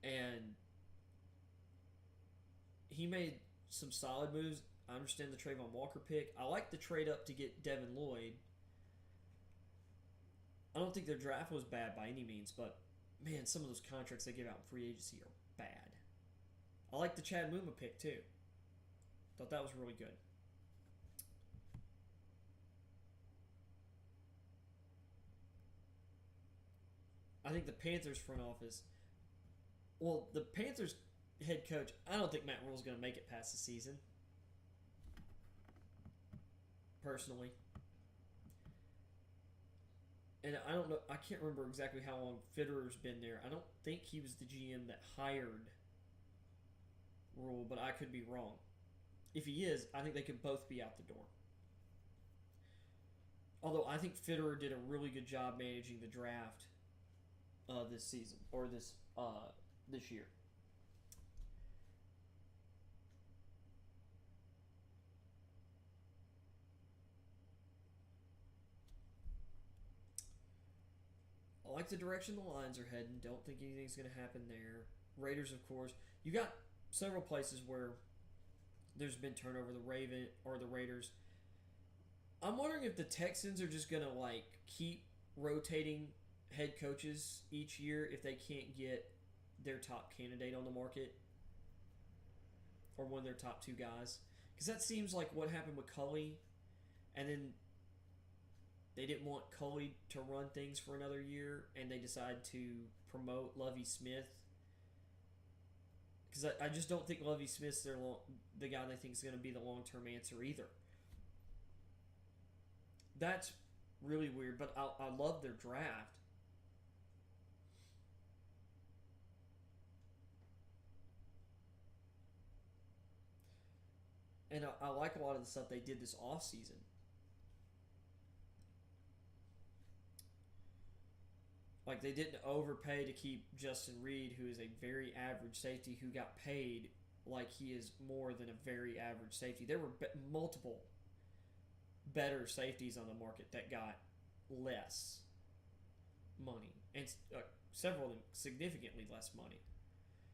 And he made some solid moves. I understand the Trayvon Walker pick. I like the trade up to get Devin Lloyd. I don't think their draft was bad by any means, but man, some of those contracts they give out in free agency are bad. I like the Chad Muma pick too. Thought that was really good. I think the Panthers front office, the Panthers head coach, I don't think Matt Rule's going to make it past the season. Personally. And I don't know, I can't remember exactly how long Fitterer's been there. I don't think he was the GM that hired Rule, but I could be wrong. If he is, I think they could both be out the door. Although I think Fitterer did a really good job managing the draft this season, or this year. I like the direction the Lions are heading. Don't think anything's going to happen there. Raiders, of course. You got several places where there's been turnover. The Raiders. I'm wondering if the Texans are just going to keep rotating head coaches each year if they can't get their top candidate on the market, or one of their top two guys. Because that seems like what happened with Culley, and then they didn't want Culley to run things for another year, and they decided to promote Lovie Smith. Because I just don't think Lovie Smith's the guy they think is going to be the long-term answer either. That's really weird, but I love their draft. And I like a lot of the stuff they did this offseason. Like, they didn't overpay to keep Justin Reed, who is a very average safety, who got paid like he is more than a very average safety. There were multiple better safeties on the market that got less money, and several of them significantly less money.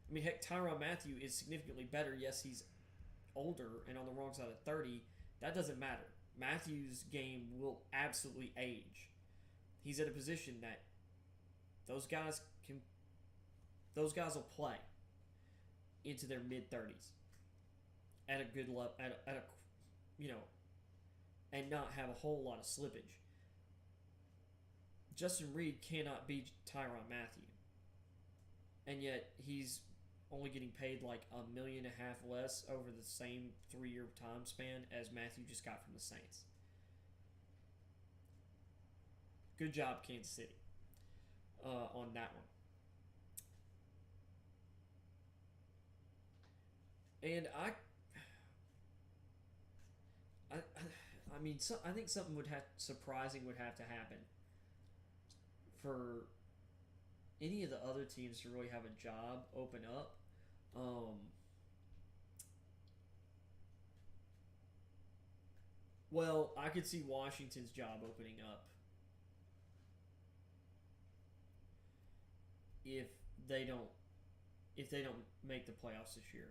I mean, heck, Tyrann Mathieu is significantly better. Yes, he's older and on the wrong side of 30. That doesn't matter. Mathieu's game will absolutely age. He's at a position that those guys will play into their mid-30s at a good level, and not have a whole lot of slippage. Justin Reed cannot be Tyrann Mathieu, and yet he's only getting paid like $1.5 million less over the same 3-year time span as Mathieu just got from the Saints. Good job, Kansas City, on that one. And I mean, I think something surprising would have to happen for any of the other teams to really have a job open up. Well, I could see Washington's job opening up if they don't make the playoffs this year.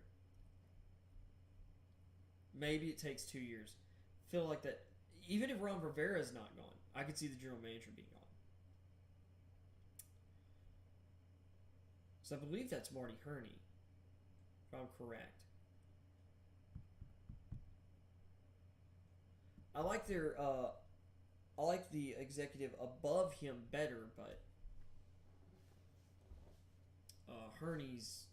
Maybe it takes 2 years. Feel like that. Even if Ron Rivera is not gone, I could see the general manager being gone. So I believe that's Marty Hurney, if I'm correct. I like the executive above him better, but Hurney's.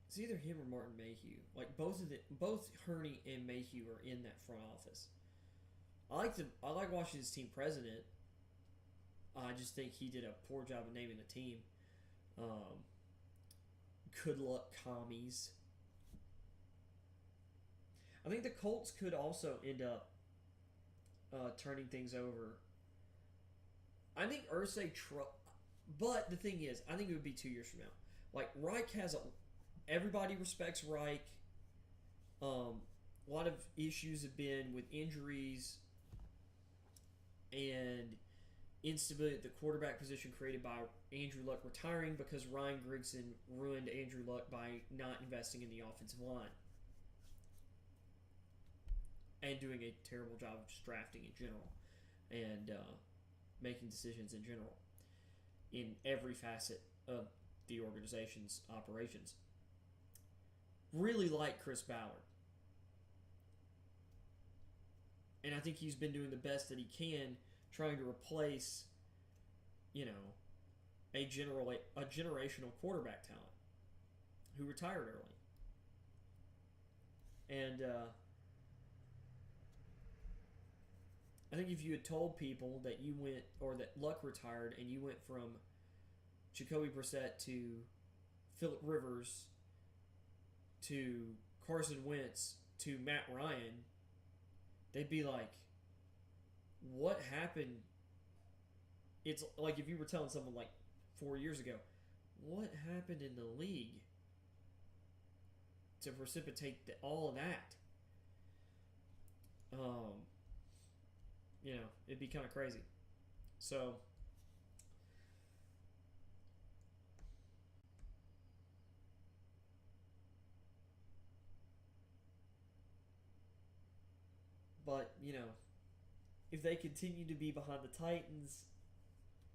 It's either him or Martin Mayhew. Like both Hurney and Mayhew are in that front office. I like Washington's team president. I just think he did a poor job of naming the team. Good luck, commies. I think the Colts could also end up turning things over. I think Irsay, but the thing is, I think it would be 2 years from now. Like Reich has everybody respects Reich. A lot of issues have been with injuries and instability at the quarterback position created by Andrew Luck retiring because Ryan Grigson ruined Andrew Luck by not investing in the offensive line and doing a terrible job of just drafting in general and making decisions in general in every facet of the organization's operations. Really like Chris Ballard. And I think he's been doing the best that he can trying to replace, a generational quarterback talent who retired early. And I think if you had told people that you went, or that Luck retired and you went from Jacoby Brissett to Phillip Rivers to Carson Wentz to Matt Ryan, they'd be like, what happened? It's like if you were telling someone like 4 years ago, what happened in the league to precipitate all of that? It'd be kind of crazy. So, but, if they continue to be behind the Titans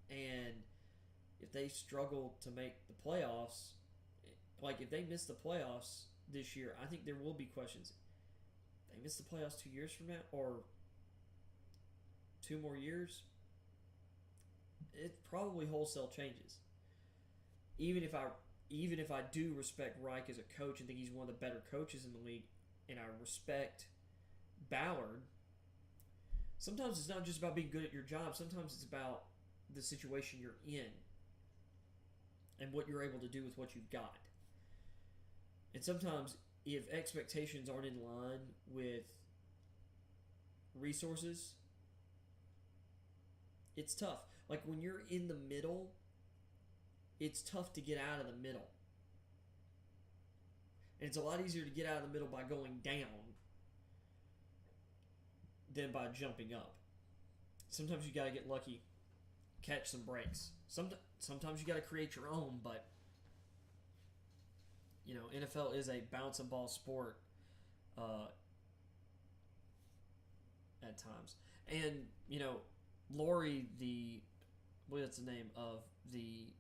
and if they struggle to make the playoffs, like if they miss the playoffs this year, I think there will be questions. They miss the playoffs 2 years from now, or 2 more years, it probably wholesale changes. Even if I do respect Reich as a coach and think he's one of the better coaches in the league, and I respect Ballard, sometimes it's not just about being good at your job. Sometimes it's about the situation you're in and what you're able to do with what you've got. And sometimes if expectations aren't in line with resources, it's tough. Like when you're in the middle, it's tough to get out of the middle. And it's a lot easier to get out of the middle by going down than by jumping up. Sometimes you got to get lucky, catch some breaks. Sometimes you got to create your own, but NFL is a bounce and ball sport at times. And Lori, what's the name of the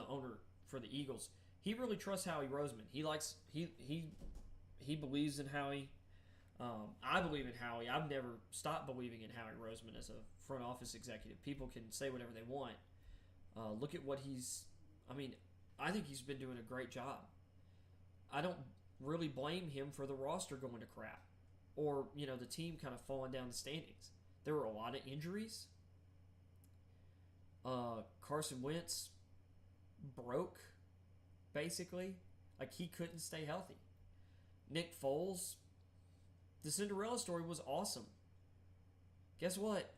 owner for the Eagles, he really trusts Howie Roseman. He believes in Howie. I believe in Howie. I've never stopped believing in Howie Roseman as a front office executive. People can say whatever they want. Look at what he's. I mean, I think he's been doing a great job. I don't really blame him for the roster going to crap, or the team kind of falling down the standings. There were a lot of injuries. Carson Wentz broke, basically. Like, he couldn't stay healthy. Nick Foles, the Cinderella story was awesome. Guess what?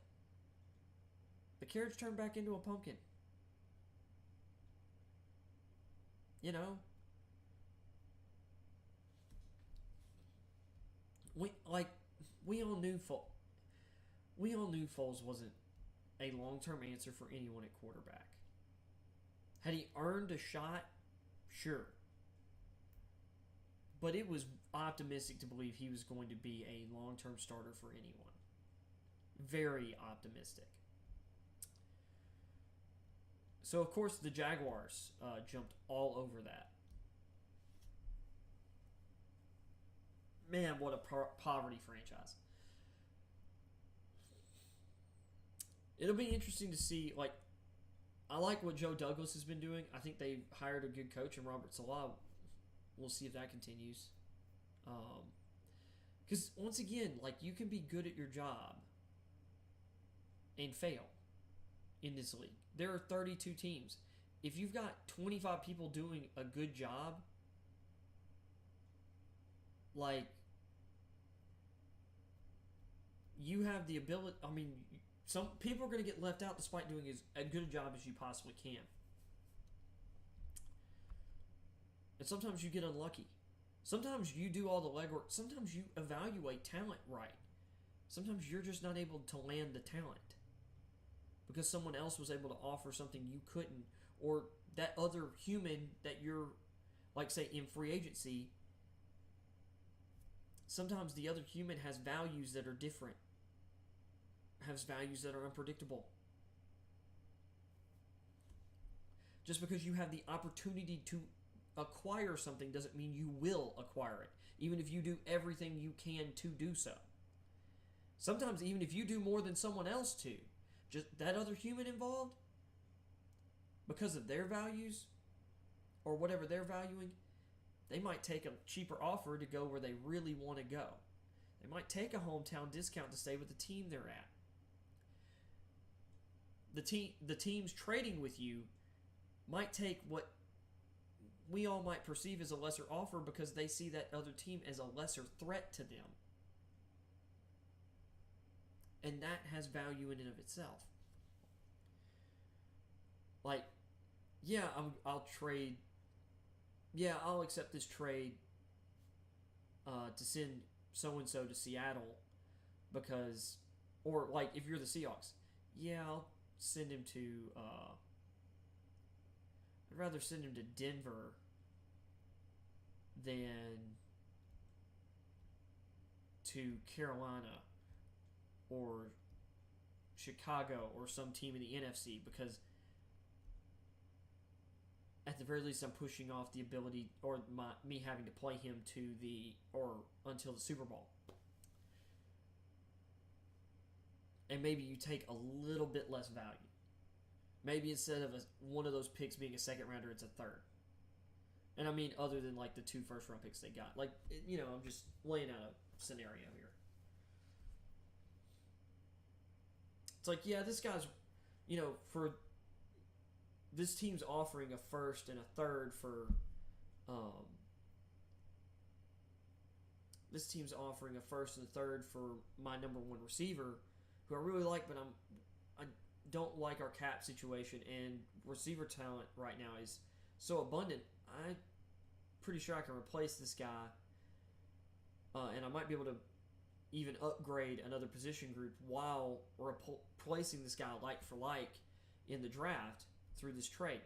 The carriage turned back into a pumpkin. We all knew Foles wasn't a long-term answer for anyone at quarterback. Had he earned a shot? Sure. But it was optimistic to believe he was going to be a long-term starter for anyone. Very optimistic. So, of course, the Jaguars jumped all over that. Man, what a poverty franchise. It'll be interesting to see, I like what Joe Douglas has been doing. I think they hired a good coach in Robert Saleh. We'll see if that continues. Because, once again, you can be good at your job and fail in this league. There are 32 teams. If you've got 25 people doing a good job, you have the ability. I mean, some people are going to get left out despite doing as good a job as you possibly can. And sometimes you get unlucky. Sometimes you do all the legwork. Sometimes you evaluate talent right. Sometimes you're just not able to land the talent because someone else was able to offer something you couldn't, or that other human that you're, say, in free agency, sometimes the other human has values that are different, has values that are unpredictable. Just because you have the opportunity to acquire something doesn't mean you will acquire it, even if you do everything you can to do so. Sometimes even if you do more than someone else to, just that other human involved, because of their values or whatever they're valuing, they might take a cheaper offer to go where they really want to go. They might take a hometown discount to stay with the team they're at. The teams trading with you might take what we all might perceive as a lesser offer because they see that other team as a lesser threat to them. And that has value in and of itself. I'll accept this trade to send so-and-so to Seattle because, or if you're the Seahawks, I'll send him to, I'd rather send him to Denver than to Carolina or Chicago or some team in the NFC because at the very least I'm pushing off the ability or me having to play him until the Super Bowl. And maybe you take a little bit less value. Maybe instead of one of those picks being a second rounder, it's a third. And I mean other than the 2 first-round picks they got. I'm just laying out a scenario here. It's this guy's, for this team's offering a first and a third for, this team's offering a first and a third for my number one receiver, who I really like, but I don't like our cap situation, and receiver talent right now is so abundant. I'm pretty sure I can replace this guy, and I might be able to even upgrade another position group while replacing this guy like for like in the draft through this trade.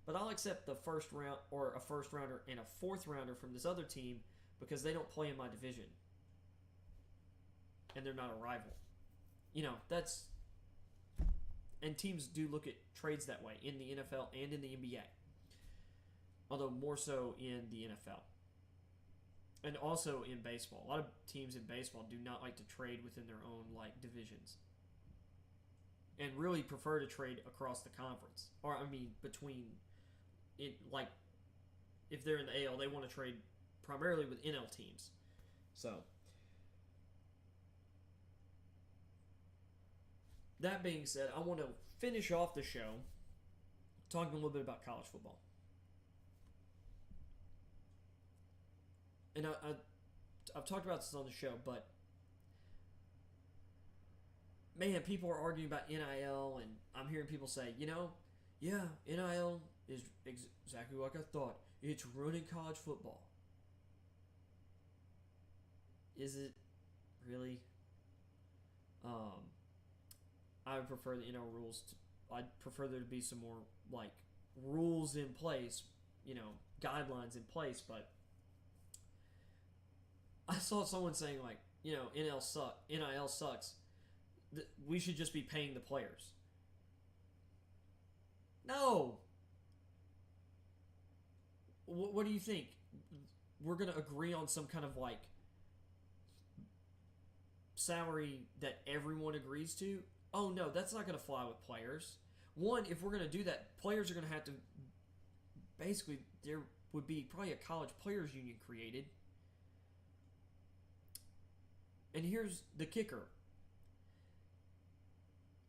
But I'll accept the first round or a first rounder and a fourth rounder from this other team because they don't play in my division and they're not a rival. That's, and teams do look at trades that way in the NFL and in the NBA, although more so in the NFL. And also in baseball, a lot of teams in baseball do not like to trade within their own like divisions, and really prefer to trade across the conference, or I mean between it. Like if they're in the AL, they want to trade primarily with NL teams. So that being said, I want to finish off the show talking a little bit about college football. And I've talked about this on the show, but man, people are arguing about NIL, and I'm hearing people say, yeah, NIL is exactly like I thought. It's ruining college football. Is it really? I would prefer the NIL rules. I'd prefer there to be some more like rules in place, guidelines in place, but I saw someone saying like, NIL sucks. We should just be paying the players. No. What do you think? We're going to agree on some kind of like salary that everyone agrees to? Oh no, that's not going to fly with players. One, if we're going to do that, players are going to have to basically, there would be probably a college players union created. And here's the kicker: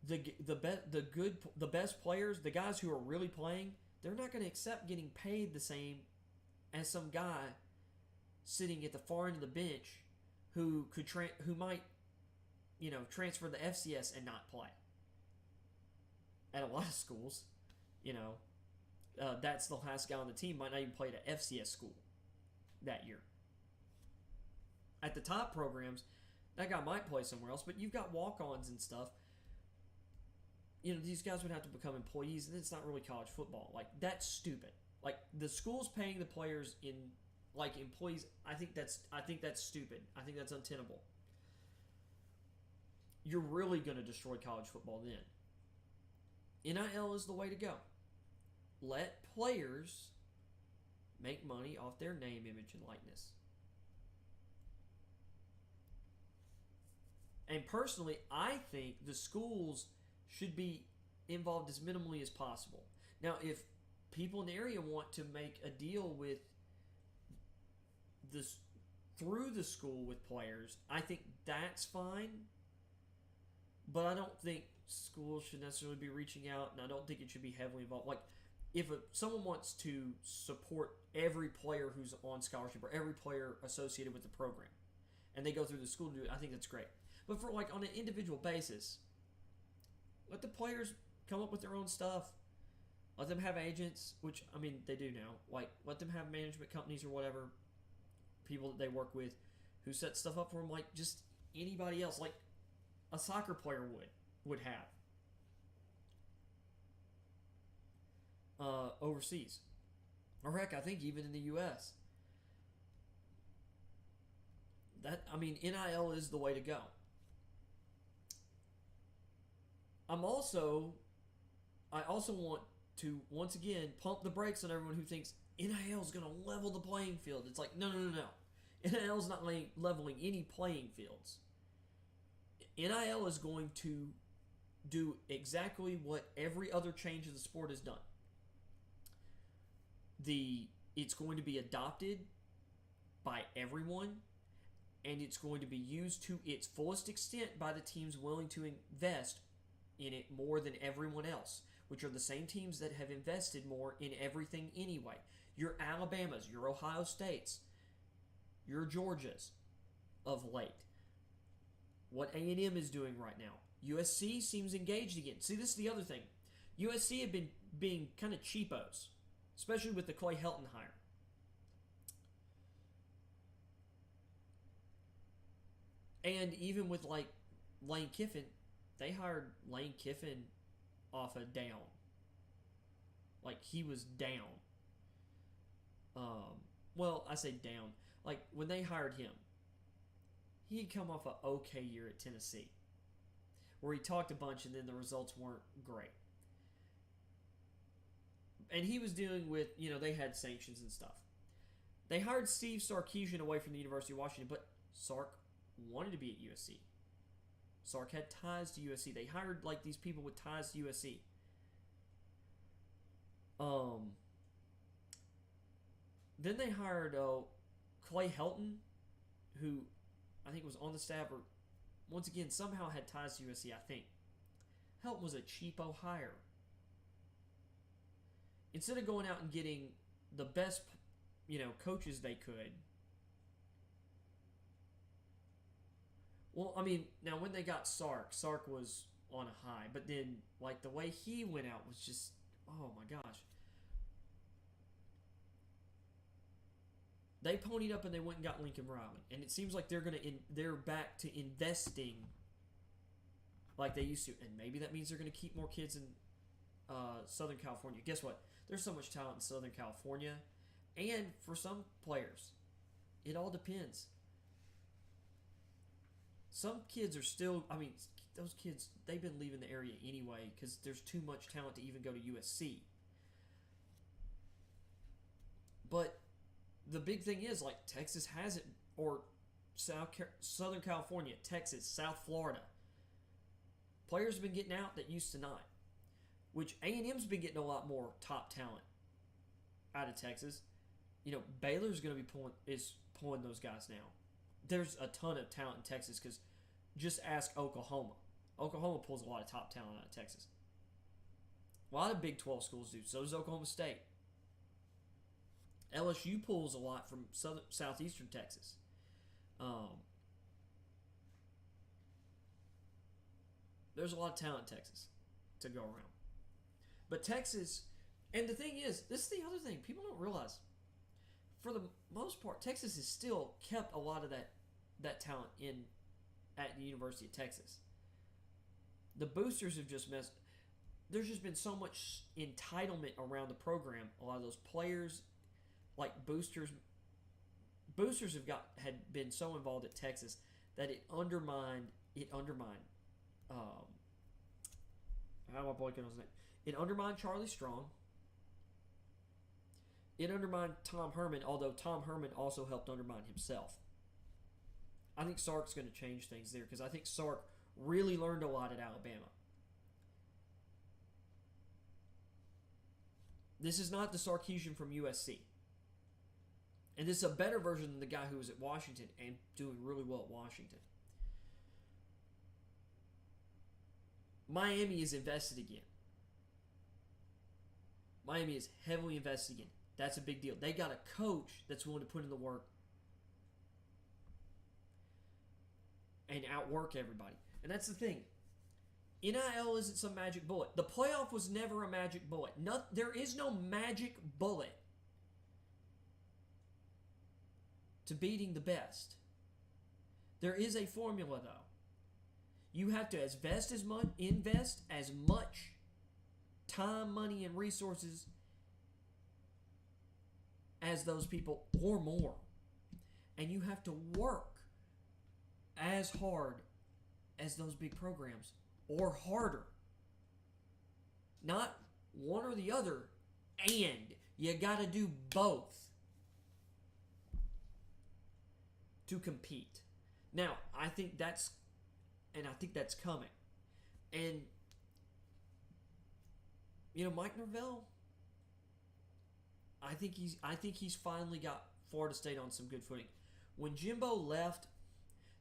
the best players, the guys who are really playing, they're not going to accept getting paid the same as some guy sitting at the far end of the bench who might transfer to the FCS and not play. At a lot of schools, that's the last guy on the team might not even play at an FCS school that year. At the top programs, that guy might play somewhere else, but you've got walk-ons and stuff. These guys would have to become employees, and it's not really college football. Like, that's stupid. Like, the school's paying the players in like employees. I think that's stupid. I think that's untenable. You're really going to destroy college football then. NIL is the way to go. Let players make money off their name, image, and likeness. And personally, I think the schools should be involved as minimally as possible. Now, if people in the area want to make a deal with this through the school with players, I think that's fine. But I don't think schools should necessarily be reaching out, and I don't think it should be heavily involved. Like, if someone wants to support every player who's on scholarship or every player associated with the program, and they go through the school to do it, I think that's great. But for like on an individual basis, let the players come up with their own stuff. Let them have agents, which, I mean, they do now. Like, let them have management companies or whatever, people that they work with who set stuff up for them like just anybody else. Like a soccer player would have overseas. Or heck, I think even in the U.S. NIL is the way to go. I also want to, once again, pump the brakes on everyone who thinks NIL is going to level the playing field. It's like, no. NIL is not leveling any playing fields. NIL is going to do exactly what every other change in the sport has done. It's going to be adopted by everyone, and it's going to be used to its fullest extent by the teams willing to invest in it more than everyone else, which are the same teams that have invested more in everything anyway. Your Alabamas, your Ohio States, your Georgias of late. What A&M is doing right now. USC seems engaged again. See, this is the other thing. USC have been being kind of cheapos, especially with the Clay Helton hire. And even with like Lane Kiffin, they hired Lane Kiffin off a down. Like, he was down. Well, I say down. Like, when they hired him, he had come off an okay year at Tennessee, where he talked a bunch and then the results weren't great. And he was dealing with, they had sanctions and stuff. They hired Steve Sarkisian away from the University of Washington, but Sark wanted to be at USC. Sark had ties to USC. They hired like these people with ties to USC. Then they hired Clay Helton, who I think was on the staff, or once again somehow had ties to USC. I think Helton was a cheapo hire. Instead of going out and getting the best, coaches they could. Well, I mean, now when they got Sark was on a high, but then like the way he went out was just, oh my gosh. They ponied up and they went and got Lincoln Riley, and it seems like they're back to investing like they used to, and maybe that means they're going to keep more kids in Southern California. Guess what? There's so much talent in Southern California, and for some players, it all depends. Some kids are still, those kids, they've been leaving the area anyway because there's too much talent to even go to USC. But the big thing is, like, Texas has it, or Southern California, Texas, South Florida. Players have been getting out that used to not. Which A&M's been getting a lot more top talent out of Texas. Baylor's going to be pulling those guys now. There's a ton of talent in Texas because just ask Oklahoma. Oklahoma pulls a lot of top talent out of Texas. A lot of Big 12 schools do. So does Oklahoma State. LSU pulls a lot from southeastern Texas. There's a lot of talent in Texas to go around. But Texas, and the thing is, this is the other thing people don't realize. For the most part, Texas has still kept a lot of that talent at the University of Texas. The boosters have just messed. There's just been so much entitlement around the program. A lot of those players, like boosters had been so involved at Texas that it undermined. How am I blanking on his name? It undermined Charlie Strong. It undermined Tom Herman, although Tom Herman also helped undermine himself. I think Sark's going to change things there because I think Sark really learned a lot at Alabama. This is not the Sarkisian from USC. And this is a better version than the guy who was at Washington and doing really well at Washington. Miami is invested again. Miami is heavily invested again. That's a big deal. They got a coach that's willing to put in the work and outwork everybody. And that's the thing. NIL isn't some magic bullet. The playoff was never a magic bullet. There is no magic bullet to beating the best. There is a formula, though. You have to invest as much time, money, and resources as those people or more. And you have to work as hard as those big programs or harder. Not one or the other, and you got to do both to compete. Now, I think that's coming. And Mike Norvell, I think he's finally got Florida State on some good footing. When Jimbo left,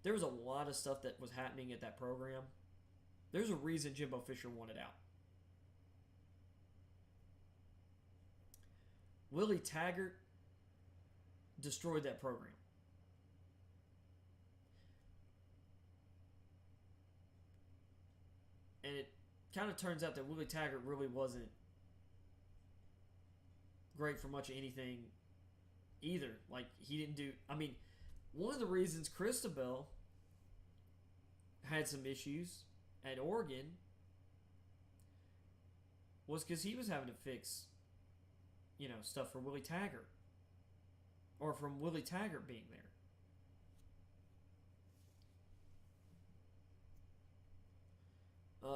there was a lot of stuff that was happening at that program. There's a reason Jimbo Fisher wanted out. Willie Taggart destroyed that program. And it kind of turns out that Willie Taggart really wasn't great for much of anything either. Like, he didn't do... one of the reasons Cristobal had some issues at Oregon was because he was having to fix, stuff for Willie Taggart. Or from Willie Taggart being there.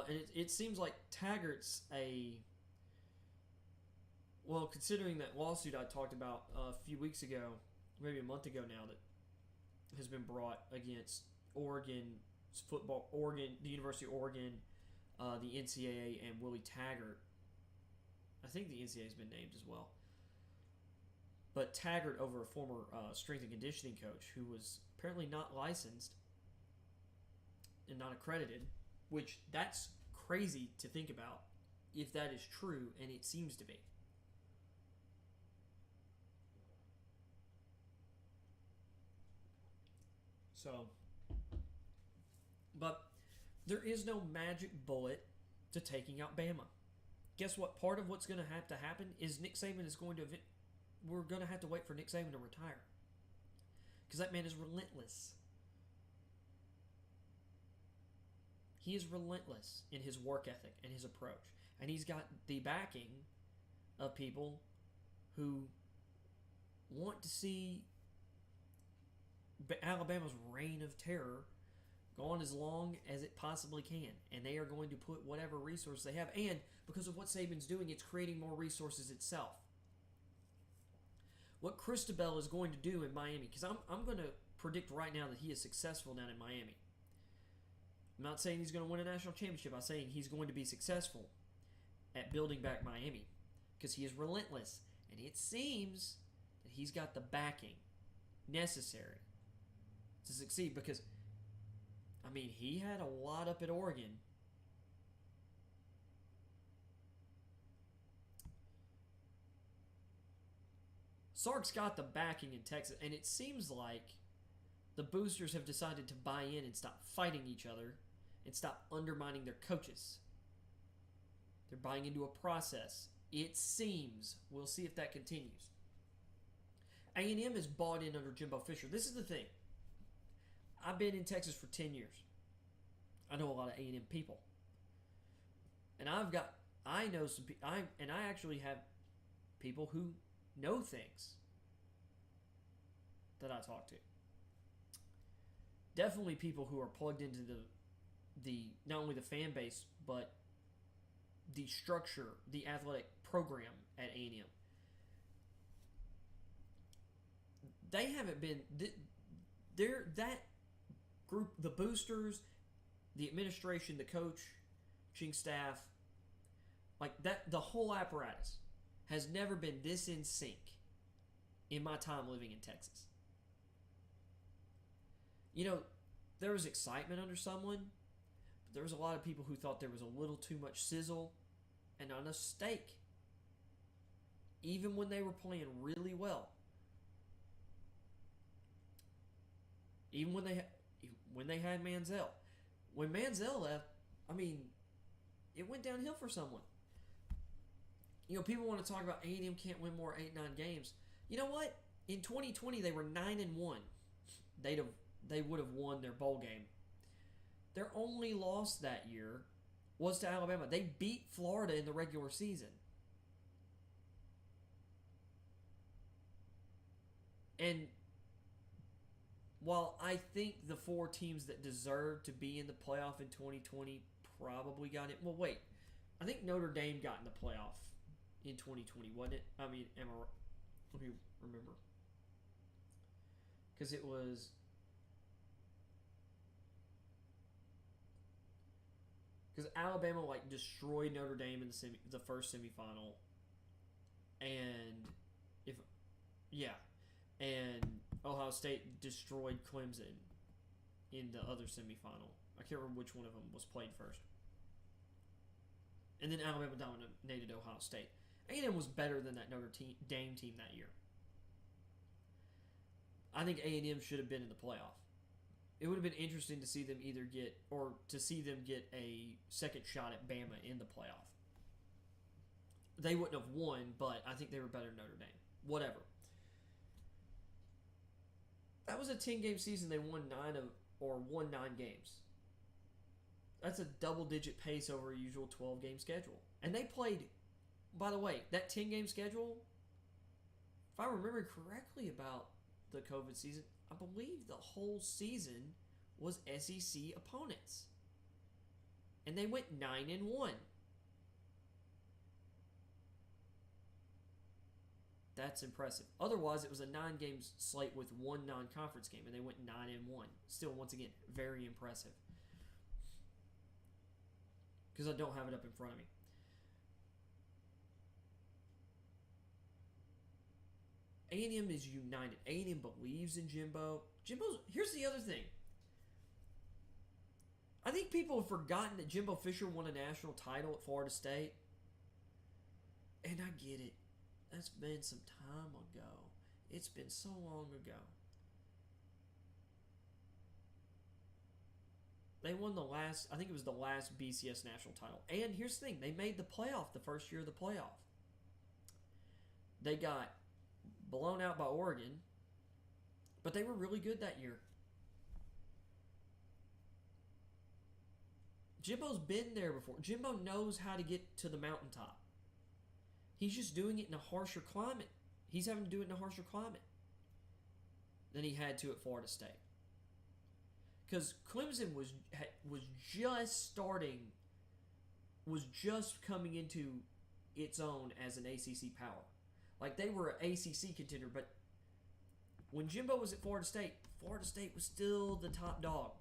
And it seems like Taggart's considering that lawsuit I talked about a few weeks ago, maybe a month ago now, that has been brought against Oregon football, the University of Oregon, the NCAA, and Willie Taggart. I think the NCAA has been named as well. But Taggart over a former strength and conditioning coach who was apparently not licensed and not accredited, which that's crazy to think about if that is true, and it seems to be. So, but there is no magic bullet to taking out Bama. Guess what? Part of what's going to have to happen is Nick Saban is going to. We're going to have to wait for Nick Saban to retire, because that man is relentless. He is relentless in his work ethic and his approach, and he's got the backing of people who want to see Alabama's reign of terror go on as long as it possibly can, and they are going to put whatever resources they have. And because of what Saban's doing, it's creating more resources itself. What Cristobal is going to do in Miami, because I'm going to predict right now that he is successful down in Miami. I'm not saying he's going to win a national championship. I'm saying he's going to be successful at building back Miami, because he is relentless, and it seems that he's got the backing necessary to succeed, because I mean, he had a lot up at Oregon. Sark's got the backing in Texas, and it seems like the boosters have decided to buy in and stop fighting each other and stop undermining their coaches. They're buying into a process. It seems. We'll see if that continues. A&M is bought in under Jimbo Fisher. This is the thing. I've been in Texas for 10 years. I know a lot of A&M people. And I know some people, and I actually have people who know things that I talk to. Definitely people who are plugged into the not only the fan base, but the structure, the athletic program at A&M. They haven't been, that group, the boosters, the administration, the coaching staff, like that, the whole apparatus has never been this in sync in my time living in Texas. You know, there was excitement under someone, but there was a lot of people who thought there was a little too much sizzle and not enough steak, even when they were playing really well. Even when they had Manziel. When Manziel left, I mean, it went downhill for someone. You know, people want to talk about A&M can't win more 8-9 games. You know what? In 2020, they were 9-1. They would have won their bowl game. Their only loss that year was to Alabama. They beat Florida in the regular season. And while I think the four teams that deserve to be in the playoff in 2020 probably got it. Well, wait. I think Notre Dame got in the playoff in 2020, wasn't it? I mean, let me remember. Because it was... Because Alabama, like, destroyed Notre Dame in the first semifinal. And... And Ohio State destroyed Clemson in the other semifinal. I can't remember which one of them was played first. And then Alabama dominated Ohio State. A&M was better than that Notre Dame team that year. I think A&M should have been in the playoff. It would have been interesting to see them get a second shot at Bama in the playoff. They wouldn't have won, but I think they were better than Notre Dame. Whatever. That was a 10-game season. They won 9 games. That's a double-digit pace over a usual 12-game schedule. And they played, by the way, that 10-game schedule, if I remember correctly about the COVID season, I believe the whole season was SEC opponents. And they went 9-1. That's impressive. Otherwise, it was a 9-game slate with one non-conference game, and they went 9-1. Still, once again, very impressive. Because I don't have it up in front of me. A&M is united. A&M believes in Jimbo. Here's the other thing. I think people have forgotten that Jimbo Fisher won a national title at Florida State. And I get it. That's been some time ago. It's been so long ago. They won the last, I think it was the last BCS national title. And here's the thing. They made the playoff the first year of the playoff. They got blown out by Oregon. But they were really good that year. Jimbo's been there before. Jimbo knows how to get to the mountaintop. He's just doing it in a harsher climate. He's having to do it in a harsher climate than he had to at Florida State. Because Clemson was just starting, was just coming into its own as an ACC power. Like, they were an ACC contender, but when Jimbo was at Florida State was still the top dog.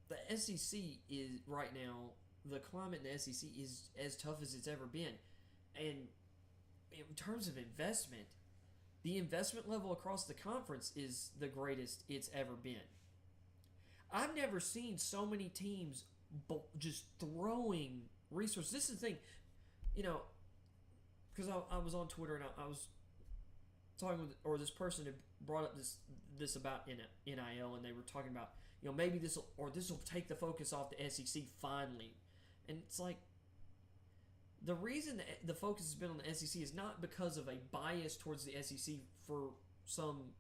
The SEC is right now, the climate in the SEC is as tough as it's ever been. And in terms of investment, the investment level across the conference is the greatest it's ever been. I've never seen so many teams just throwing resources. This is the thing, because I was on Twitter and I was talking with, or this person had brought up this about NIL, and they were talking about, maybe this will take the focus off the SEC finally. And it's like, the reason that the focus has been on the SEC is not because of a bias towards the SEC for some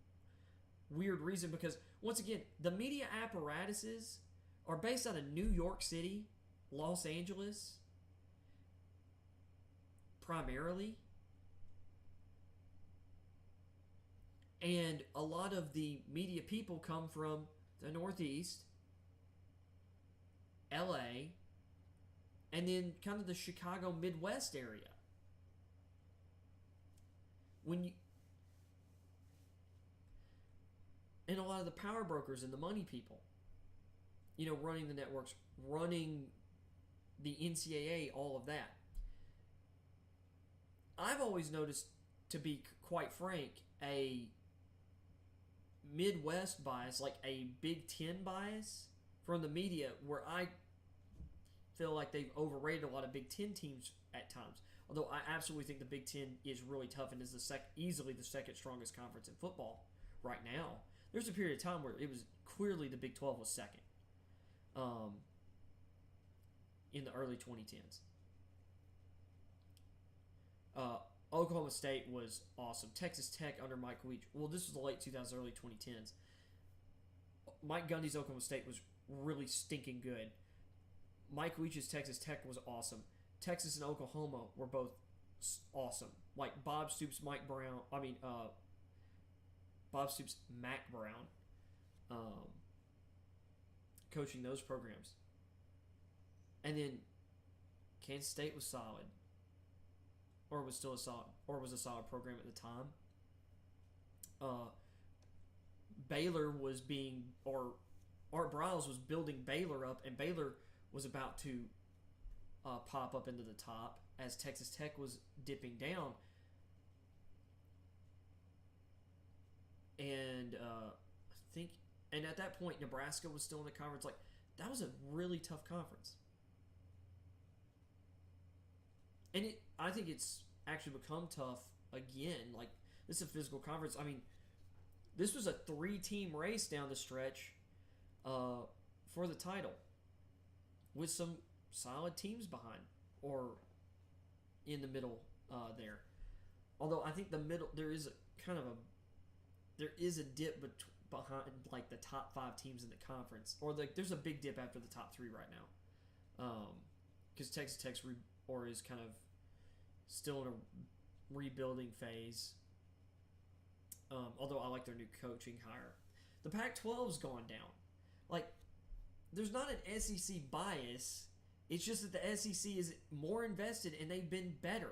weird reason, because, once again, the media apparatuses are based out of New York City, Los Angeles, primarily. And a lot of the media people come from the Northeast, LA, and then kind of the Chicago Midwest area. And a lot of the power brokers and the money people, running the networks, running the NCAA, all of that. I've always noticed, to be quite frank, a Midwest bias, like a Big Ten bias from the media, where I feel like they've overrated a lot of Big Ten teams at times. Although I absolutely think the Big Ten is really tough and is easily the second strongest conference in football right now. There's a period of time where it was clearly the Big 12 was second in the early 2010s. Oklahoma State was awesome. Texas Tech under Mike Leach. Well, this was the late 2000s, early 2010s. Mike Gundy's Oklahoma State was really stinking good. Mike Leach's Texas Tech was awesome. Texas and Oklahoma were both awesome. Like Bob Stoops, Mac Brown, coaching those programs. And then Kansas State was solid. Or was still a solid program at the time. Baylor was Art Briles was building Baylor up, and Baylor was about to pop up into the top as Texas Tech was dipping down. And and at that point, Nebraska was still in the conference. Like, that was a really tough conference. And I think it's actually become tough again. Like, this is a physical conference. I mean, this was a 3-team race down the stretch for the title, with some solid teams behind or in the middle there. Although I think the middle, there is a dip behind, like, the top 5 teams in the conference, or there's a big dip after the top 3 right now, because Texas Tech's is kind of still in a rebuilding phase. Although I like their new coaching hire. The Pac-12's gone down. Like, there's not an SEC bias. It's just that the SEC is more invested and they've been better.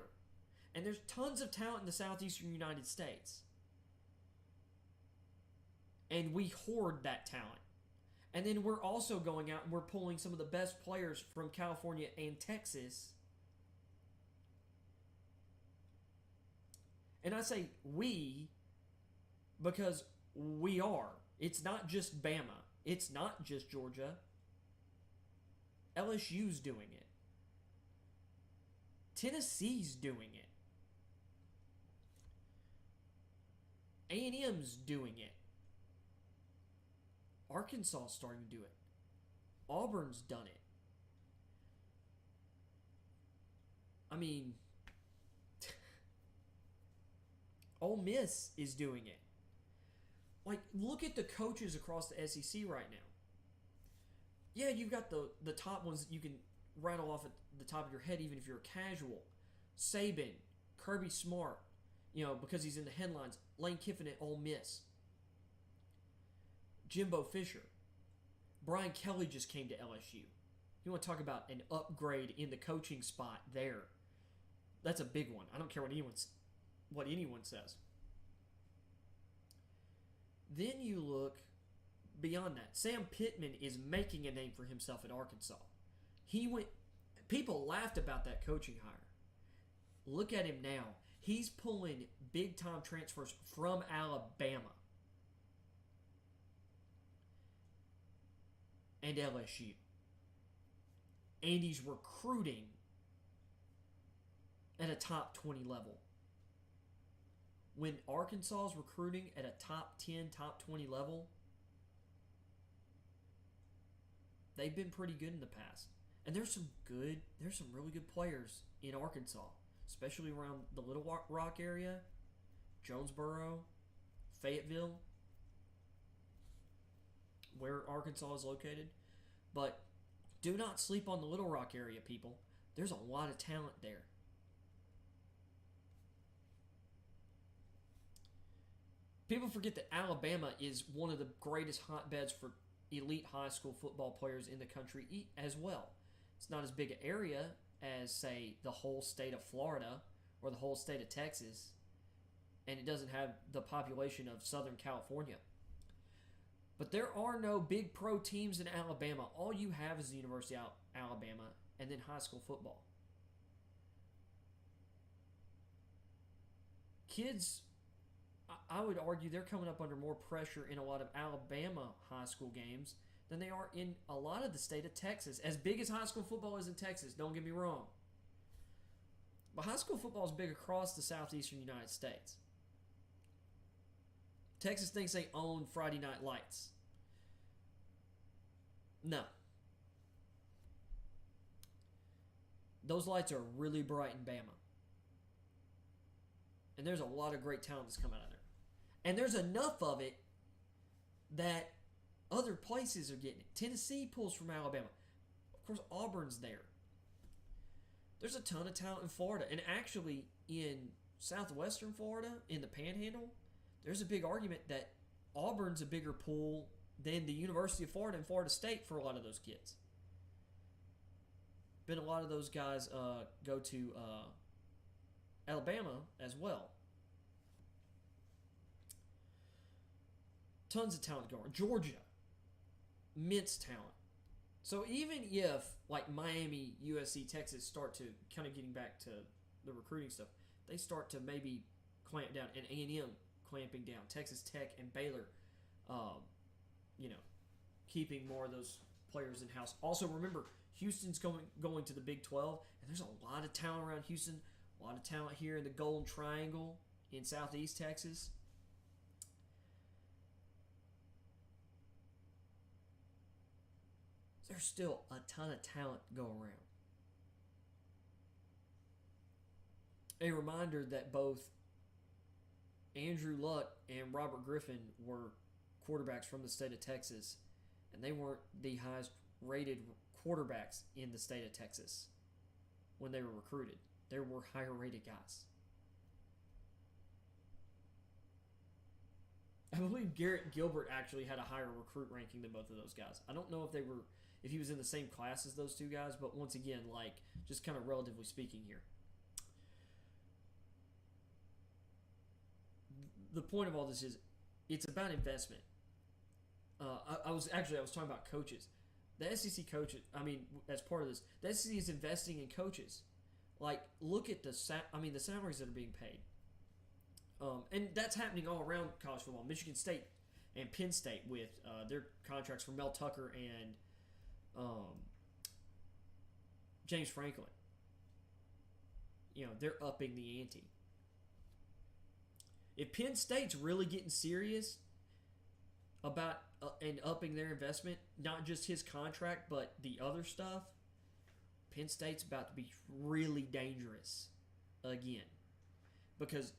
And there's tons of talent in the southeastern United States. And we hoard that talent. And then we're also going out and we're pulling some of the best players from California and Texas. And I say we because we are. It's not just Bama. It's not just Georgia. LSU's doing it. Tennessee's doing it. A&M's doing it. Arkansas is starting to do it. Auburn's done it. I mean, Ole Miss is doing it. Like, look at the coaches across the SEC right now. Yeah, you've got the top ones that you can rattle off at the top of your head, even if you're a casual. Saban, Kirby Smart, because he's in the headlines. Lane Kiffin at Ole Miss. Jimbo Fisher. Brian Kelly just came to LSU. You want to talk about an upgrade in the coaching spot there. That's a big one. I don't care what anyone says. Then you look beyond that. Sam Pittman is making a name for himself at Arkansas. People laughed about that coaching hire. Look at him now. He's pulling big-time transfers from Alabama and LSU. And he's recruiting at a top 20 level. When Arkansas is recruiting at a top 10, top 20 level, they've been pretty good in the past. And there's some really good players in Arkansas, especially around the Little Rock area, Jonesboro, Fayetteville, where Arkansas is located. But do not sleep on the Little Rock area, people. There's a lot of talent there. People forget that Alabama is one of the greatest hotbeds for elite high school football players in the country as well. It's not as big an area as, say, the whole state of Florida or the whole state of Texas, and it doesn't have the population of Southern California. But there are no big pro teams in Alabama. All you have is the University of Alabama and then high school football. Kids, I would argue they're coming up under more pressure in a lot of Alabama high school games than they are in a lot of the state of Texas. As big as high school football is in Texas, don't get me wrong. But high school football is big across the southeastern United States. Texas thinks they own Friday Night Lights. No. Those lights are really bright in Bama. And there's a lot of great talent that's come out of there. And there's enough of it that other places are getting it. Tennessee pulls from Alabama. Of course, Auburn's there. There's a ton of talent in Florida. And actually, in southwestern Florida, in the Panhandle, there's a big argument that Auburn's a bigger pool than the University of Florida and Florida State for a lot of those kids. Been a lot of those guys go to Alabama as well. Tons of talent going. Georgia, immense talent. So even if, like Miami, USC, Texas start to kind of getting back to the recruiting stuff, they start to maybe clamp down, and A&M clamping down, Texas Tech and Baylor, keeping more of those players in-house. Also, remember, Houston's going to the Big 12, and there's a lot of talent around Houston, a lot of talent here in the Golden Triangle in Southeast Texas. There's still a ton of talent to go around. A reminder that both Andrew Luck and Robert Griffin were quarterbacks from the state of Texas, and they weren't the highest rated quarterbacks in the state of Texas when they were recruited. There were higher rated guys. I believe Garrett Gilbert actually had a higher recruit ranking than both of those guys. I don't know if he was in the same class as those two guys, but once again, like, just kind of relatively speaking here. The point of all this is, it's about investment. I was talking about coaches. The SEC coaches, as part of this, the SEC is investing in coaches. Like, look at the salaries that are being paid. And that's happening all around college football. Michigan State and Penn State with their contracts for Mel Tucker and James Franklin. They're upping the ante. If Penn State's really getting serious about and upping their investment, not just his contract, but the other stuff, Penn State's about to be really dangerous again. Because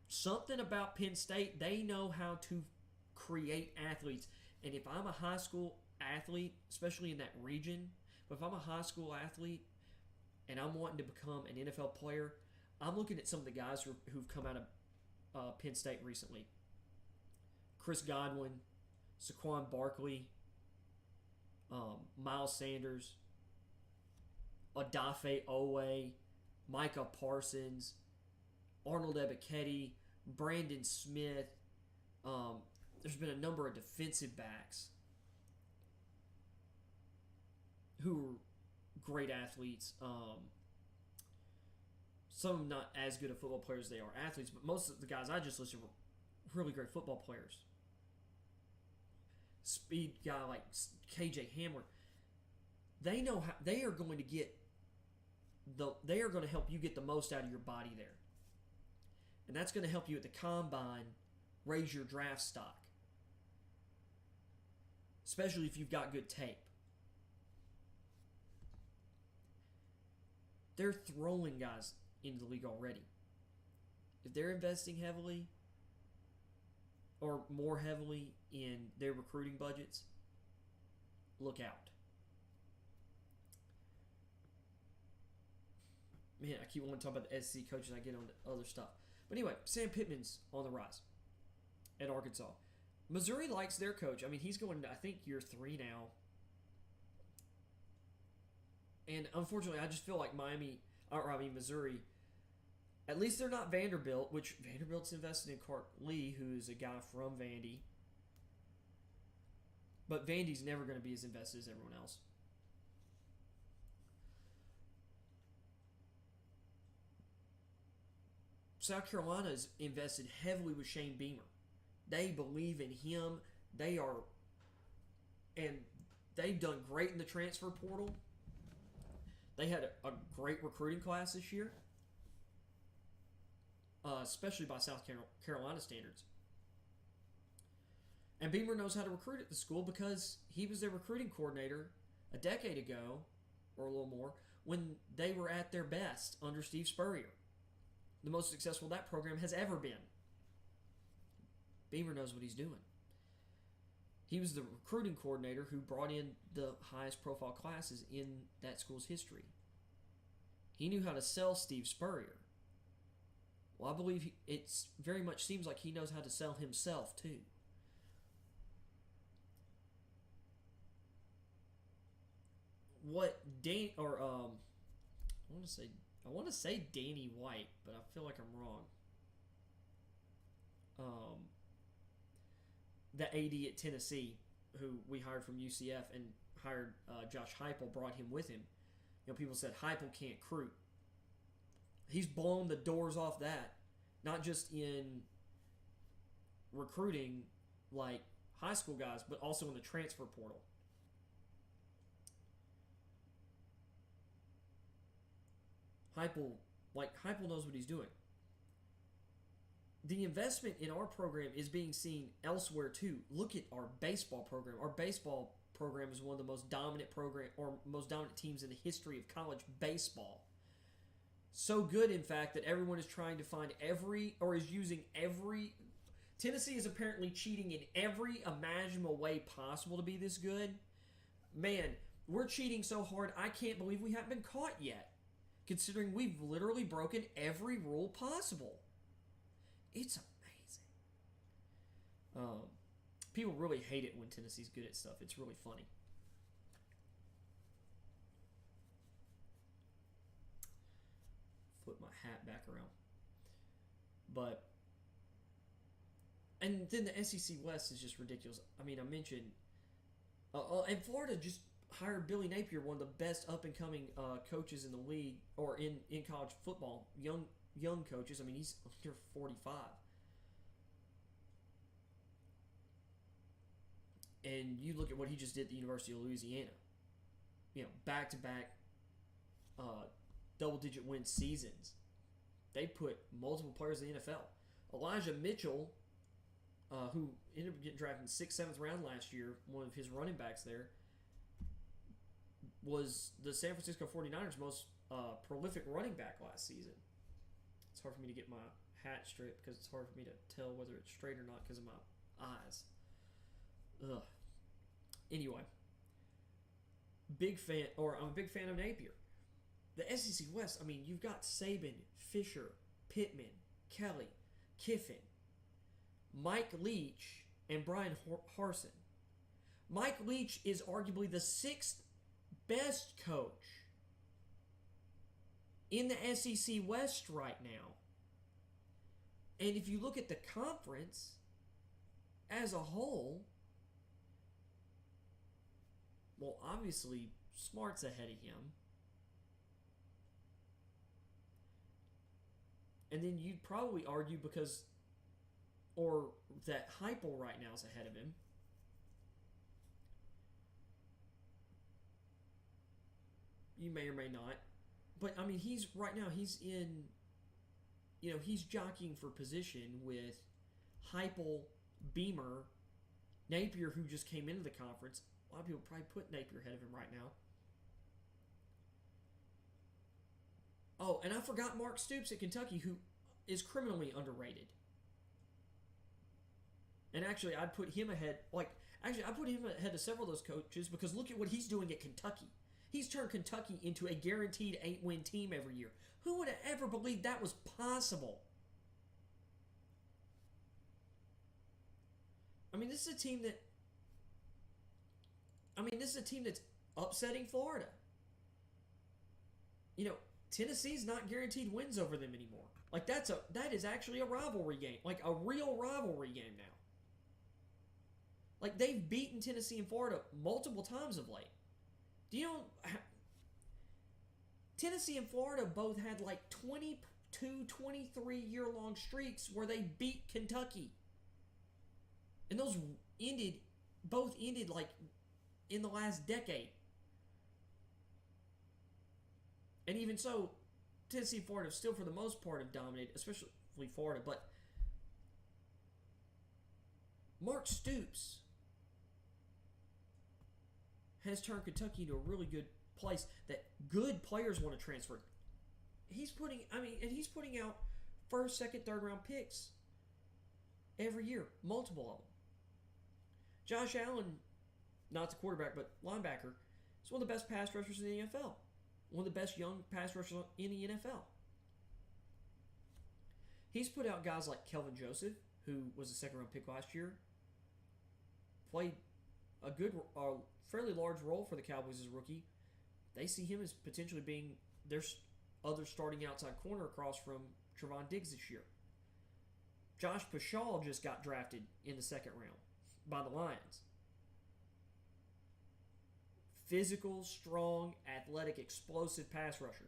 something about Penn State, they know how to create athletes. And if I'm a high school athlete, especially in that region, but if I'm a high school athlete and I'm wanting to become an NFL player, I'm looking at some of the guys who've come out of Penn State recently. Chris Godwin, Saquon Barkley, Miles Sanders, Odafe Owe, Micah Parsons, Arnold Ebiketie, Brandon Smith. There's been a number of defensive backs who are great athletes. Some of them not as good at football players as they are athletes, but most of the guys I just listed were really great football players. Speed guy like KJ Hamler. They know how they are going to help you get the most out of your body there. And that's going to help you at the combine raise your draft stock. Especially if you've got good tape. They're throwing guys into the league already. If they're investing heavily or more heavily in their recruiting budgets, look out. Man, I keep wanting to talk about the SEC coaches. I get on to other stuff. But anyway, Sam Pittman's on the rise at Arkansas. Missouri likes their coach. He's going to, I think, year 3 now. And unfortunately, I just feel like Missouri, at least they're not Vanderbilt, which Vanderbilt's invested in Clark Lee, who's a guy from Vandy. But Vandy's never going to be as invested as everyone else. South Carolina is invested heavily with Shane Beamer. They believe in him. They've done great in the transfer portal. They had a great recruiting class this year, especially by South Carolina standards. And Beamer knows how to recruit at the school because he was their recruiting coordinator a decade ago, or a little more, when they were at their best under Steve Spurrier. The most successful that program has ever been. Beamer knows what he's doing. He was the recruiting coordinator who brought in the highest profile classes in that school's history. He knew how to sell Steve Spurrier. Well, I believe it very much seems like he knows how to sell himself too. I want to say Danny White, but I feel like I'm wrong. The AD at Tennessee, who we hired from UCF and hired Josh Heupel, brought him with him. People said Heupel can't recruit. He's blown the doors off that, not just in recruiting like high school guys, but also in the transfer portal. Heupel knows what he's doing. The investment in our program is being seen elsewhere too. Look at our baseball program. Our baseball program is one of the most dominant teams in the history of college baseball. So good, in fact, that everyone is trying to find Tennessee is apparently cheating in every imaginable way possible to be this good. Man, we're cheating so hard, I can't believe we haven't been caught yet, considering we've literally broken every rule possible. It's People really hate it when Tennessee's good at stuff. It's really funny. Flip my hat back around. But, and then the SEC West is just ridiculous. I mean, I mentioned, and Florida just hired Billy Napier, one of the best up-and-coming coaches in the league, or in college football, young coaches. I mean, he's under 45. And you look at what he just did at the University of Louisiana. You know, back-to-back double-digit win seasons. They put multiple players in the NFL. Elijah Mitchell, who ended up getting drafted in the 6th, 7th round last year, one of his running backs there, was the San Francisco 49ers' most prolific running back last season. It's hard for me to get my hat straight because it's hard for me to tell whether it's straight or not because of my eyes. Ugh. Anyway, I'm a big fan of Napier. The SEC West, I mean, you've got Saban, Fisher, Pittman, Kelly, Kiffin, Mike Leach, and Brian Harsin. Mike Leach is arguably the 6th best coach in the SEC West right now. And if you look at the conference as a whole, well, obviously, Smart's ahead of him. And then you'd probably argue that Heupel right now is ahead of him. You may or may not. But, I mean, he's jockeying for position with Heupel, Beamer, Napier, who just came into the conference. A lot of people probably put Napier ahead of him right now. Oh, and I forgot Mark Stoops at Kentucky, who is criminally underrated. And actually, I'd put him ahead. I put him ahead of several of those coaches because look at what he's doing at Kentucky. He's turned Kentucky into a guaranteed 8-win team every year. Who would have ever believed that was possible? I mean, this is a team that's upsetting Florida. You know, Tennessee's not guaranteed wins over them anymore. That is actually a rivalry game. Like a real rivalry game now. Like they've beaten Tennessee and Florida multiple times of late. Do you know Tennessee and Florida both had like 22, 23-year-long streaks where they beat Kentucky. And those both ended like in the last decade. And even so, Tennessee and Florida still for the most part have dominated, especially Florida. But Mark Stoops has turned Kentucky into a really good place that good players want to transfer. He's putting out first, second, third round picks every year, multiple of them. Josh Allen, not the quarterback, but linebacker, is one of the best pass rushers in the NFL. One of the best young pass rushers in the NFL. He's put out guys like Kelvin Joseph, who was a second-round pick last year, played a fairly large role for the Cowboys as a rookie. They see him as potentially being their other starting outside corner across from Trevon Diggs this year. Josh Pascal just got drafted in the second round by the Lions. Physical, strong, athletic, explosive pass rusher.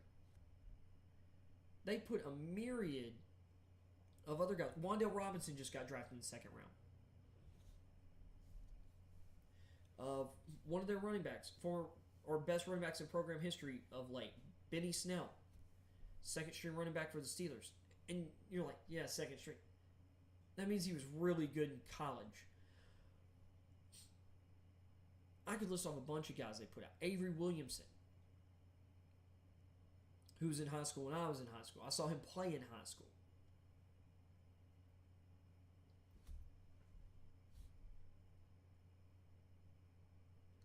They put a myriad of other guys. Wan'Dale Robinson just got drafted in the second round. One of their running backs, best running backs in program history of late, Benny Snell, second string running back for the Steelers. And you're like, yeah, second string. That means he was really good in college. I could list off a bunch of guys they put out. Avery Williamson, who was in high school when I was in high school. I saw him play in high school.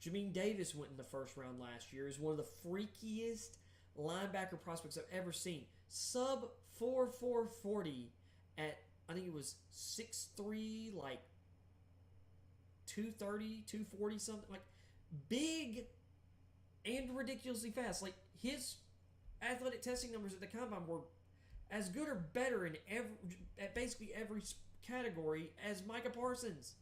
Jamin Davis went in the first round last year. Is one of the freakiest linebacker prospects I've ever seen. Sub 4.40 at, I think it was 6'3", like 230, 240 something, like big and ridiculously fast. Like his athletic testing numbers at the combine were as good or better at basically every category as Micah Parsons.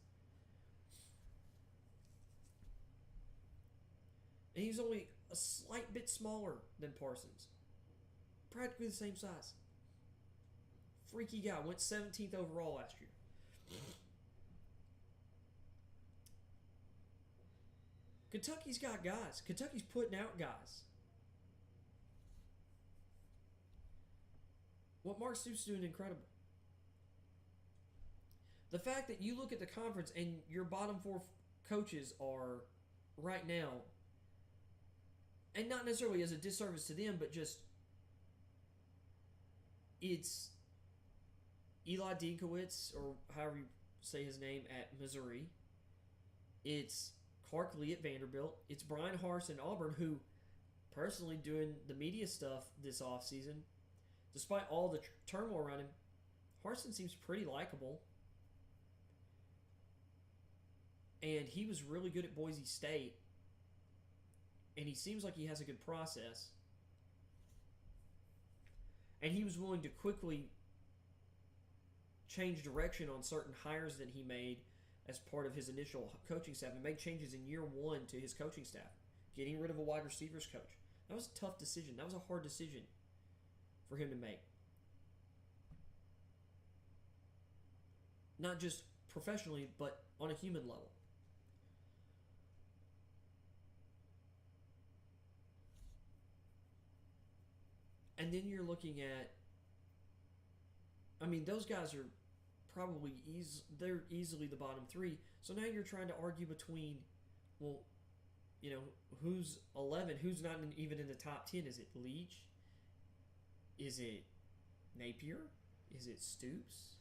And he's only a slight bit smaller than Parsons. Practically the same size. Freaky guy. Went 17th overall last year. Kentucky's got guys. Kentucky's putting out guys. What Mark Stoops doing incredible. The fact that you look at the conference and your bottom four coaches are right now, and not necessarily as a disservice to them, but just it's Eli Dinkowitz, or however you say his name, at Missouri. It's Clark Lee at Vanderbilt. It's Brian Harsin at Auburn, who personally doing the media stuff this offseason. Despite all the turmoil around him, Harsin seems pretty likable. And he was really good at Boise State. And he seems like he has a good process. And he was willing to quickly change direction on certain hires that he made as part of his initial coaching staff, and made changes in year one to his coaching staff, getting rid of a wide receivers coach. That was a tough decision. That was a hard decision for him to make. Not just professionally, but on a human level. And then you're looking at, I mean, those guys are probably they're easily the bottom three. So now you're trying to argue between, well, you know, who's 11, who's not even in the top 10. Is it Leach? Is it Napier? Is it Stoops?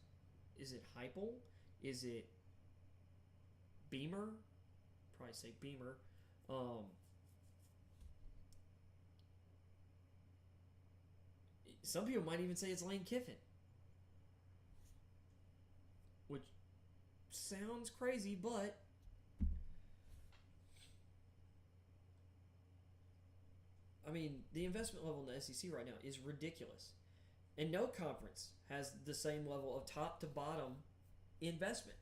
Is it Heupel? Is it Beamer? Probably say Beamer. Some people might even say it's Lane Kiffin. Which sounds crazy, but I mean, the investment level in the SEC right now is ridiculous. And no conference has the same level of top to bottom investment.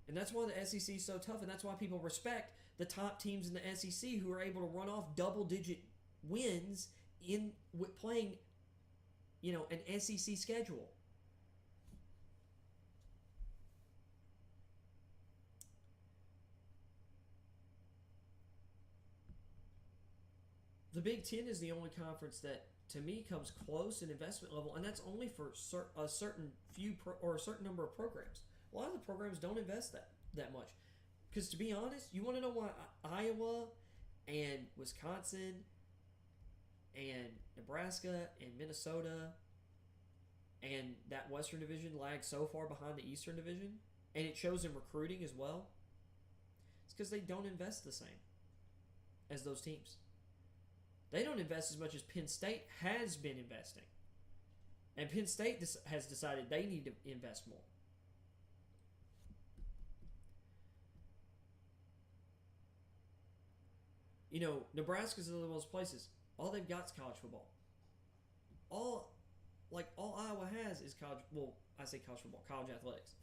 And that's why the SEC is so tough, and that's why people respect the top teams in the SEC who are able to run off double-digit wins in playing, you know, an SEC schedule. The Big Ten is the only conference that, to me, comes close in investment level, and that's only for a certain a certain number of programs. A lot of the programs don't invest that much. Because to be honest, you want to know why Iowa and Wisconsin and Nebraska and Minnesota and that Western Division lag so far behind the Eastern Division, and it shows in recruiting as well? It's because they don't invest the same as those teams. They don't invest as much as Penn State has been investing. And Penn State has decided they need to invest more. You know, Nebraska's one of those places. All they've got is college football. All Iowa has is college. Well, I say college football, college athletics.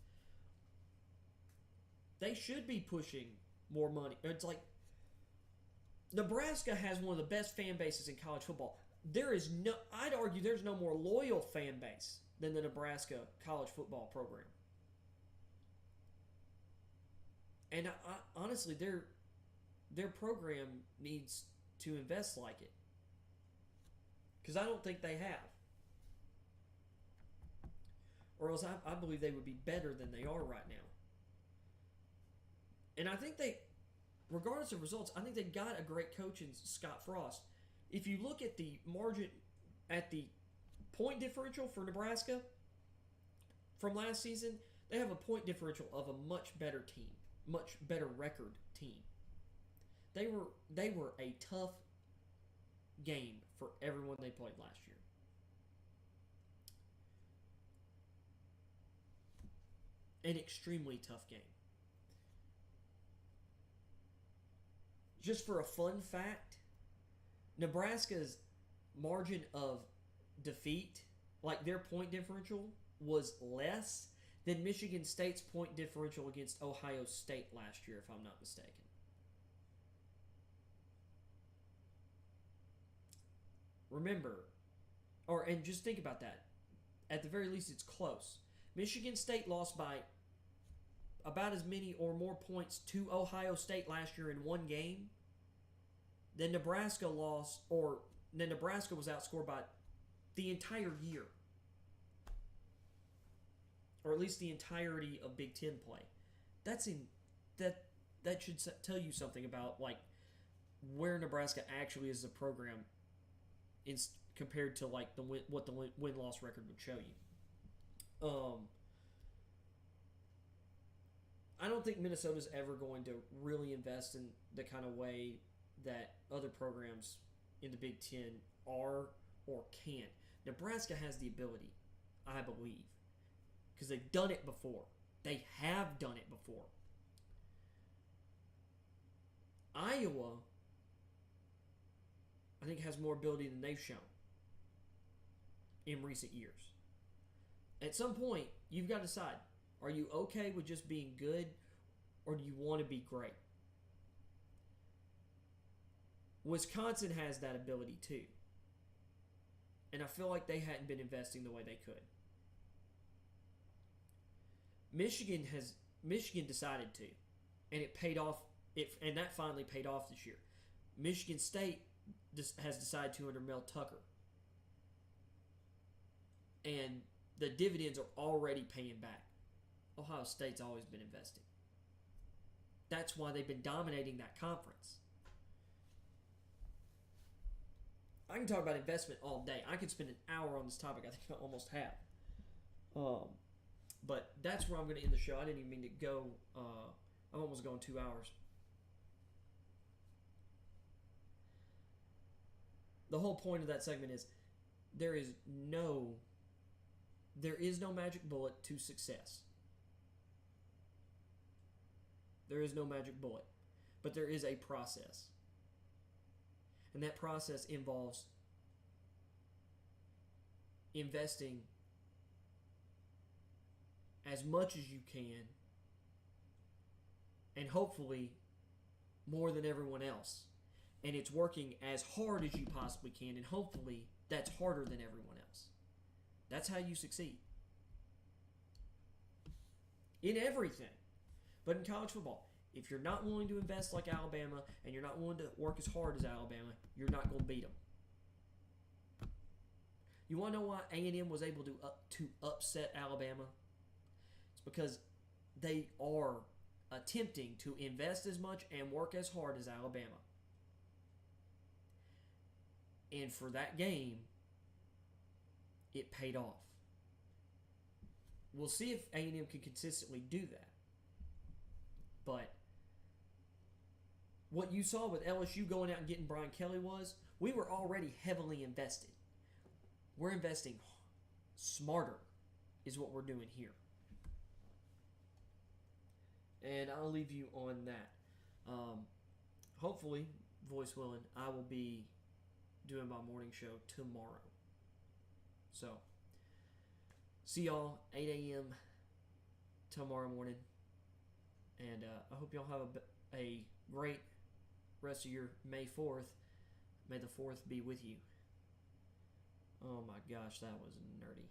They should be pushing more money. It's like Nebraska has one of the best fan bases in college football. I'd argue there's no more loyal fan base than the Nebraska college football program. And honestly, their program needs to invest like it. Because I don't think they have. Or else I believe they would be better than they are right now. And I think regardless of results, I think they got a great coach in Scott Frost. If you look at the margin, at the point differential for Nebraska from last season, they have a point differential of a much better team, much better record team. They were a tough game for everyone they played last year. An extremely tough game. just for a fun fact, Nebraska's margin of defeat, like their point differential, was less than Michigan State's point differential against Ohio State last year, if I'm not mistaken. Remember, and just think about that. At the very least, it's close. Michigan State lost by about as many or more points to Ohio State last year in one game than Nebraska lost, or then Nebraska was outscored by the entire year, or at least the entirety of Big Ten play. That should tell you something about like where Nebraska actually is as a program, compared to like what the win-loss record would show you. I don't think Minnesota's ever going to really invest in the kind of way that other programs in the Big Ten are or can. Nebraska has the ability, I believe, because they've done it before. They have done it before. Iowa, I think, has more ability than they've shown in recent years. At some point, you've got to decide, are you okay with just being good, or do you want to be great? Wisconsin has that ability too. And I feel like they hadn't been investing the way they could. Michigan decided to, and it paid off. And that finally paid off this year. Michigan State has decided to under Mel Tucker, and the dividends are already paying back. Ohio State's always been investing. That's why they've been dominating that conference. I can talk about investment all day. I could spend an hour on this topic. I think I almost have. But that's where I'm going to end the show. I didn't even mean to go. I'm almost going 2 hours. The whole point of that segment is there is no magic bullet to success. There is no magic bullet. But there is a process. And that process involves investing as much as you can, and hopefully more than everyone else. And it's working as hard as you possibly can, and hopefully that's harder than everyone else. That's how you succeed. In everything. But in college football, if you're not willing to invest like Alabama, and you're not willing to work as hard as Alabama, you're not going to beat them. You want to know why A&M was able to upset Alabama? It's because they are attempting to invest as much and work as hard as Alabama. And for that game, it paid off. We'll see if A&M can consistently do that. But what you saw with LSU going out and getting Brian Kelly was, we were already heavily invested. We're investing smarter is what we're doing here. And I'll leave you on that. Hopefully, voice willing, I will be doing my morning show tomorrow. So, see y'all 8 a.m. tomorrow morning. And I hope y'all have a great rest of your May 4th. May the 4th be with you. Oh my gosh, that was nerdy.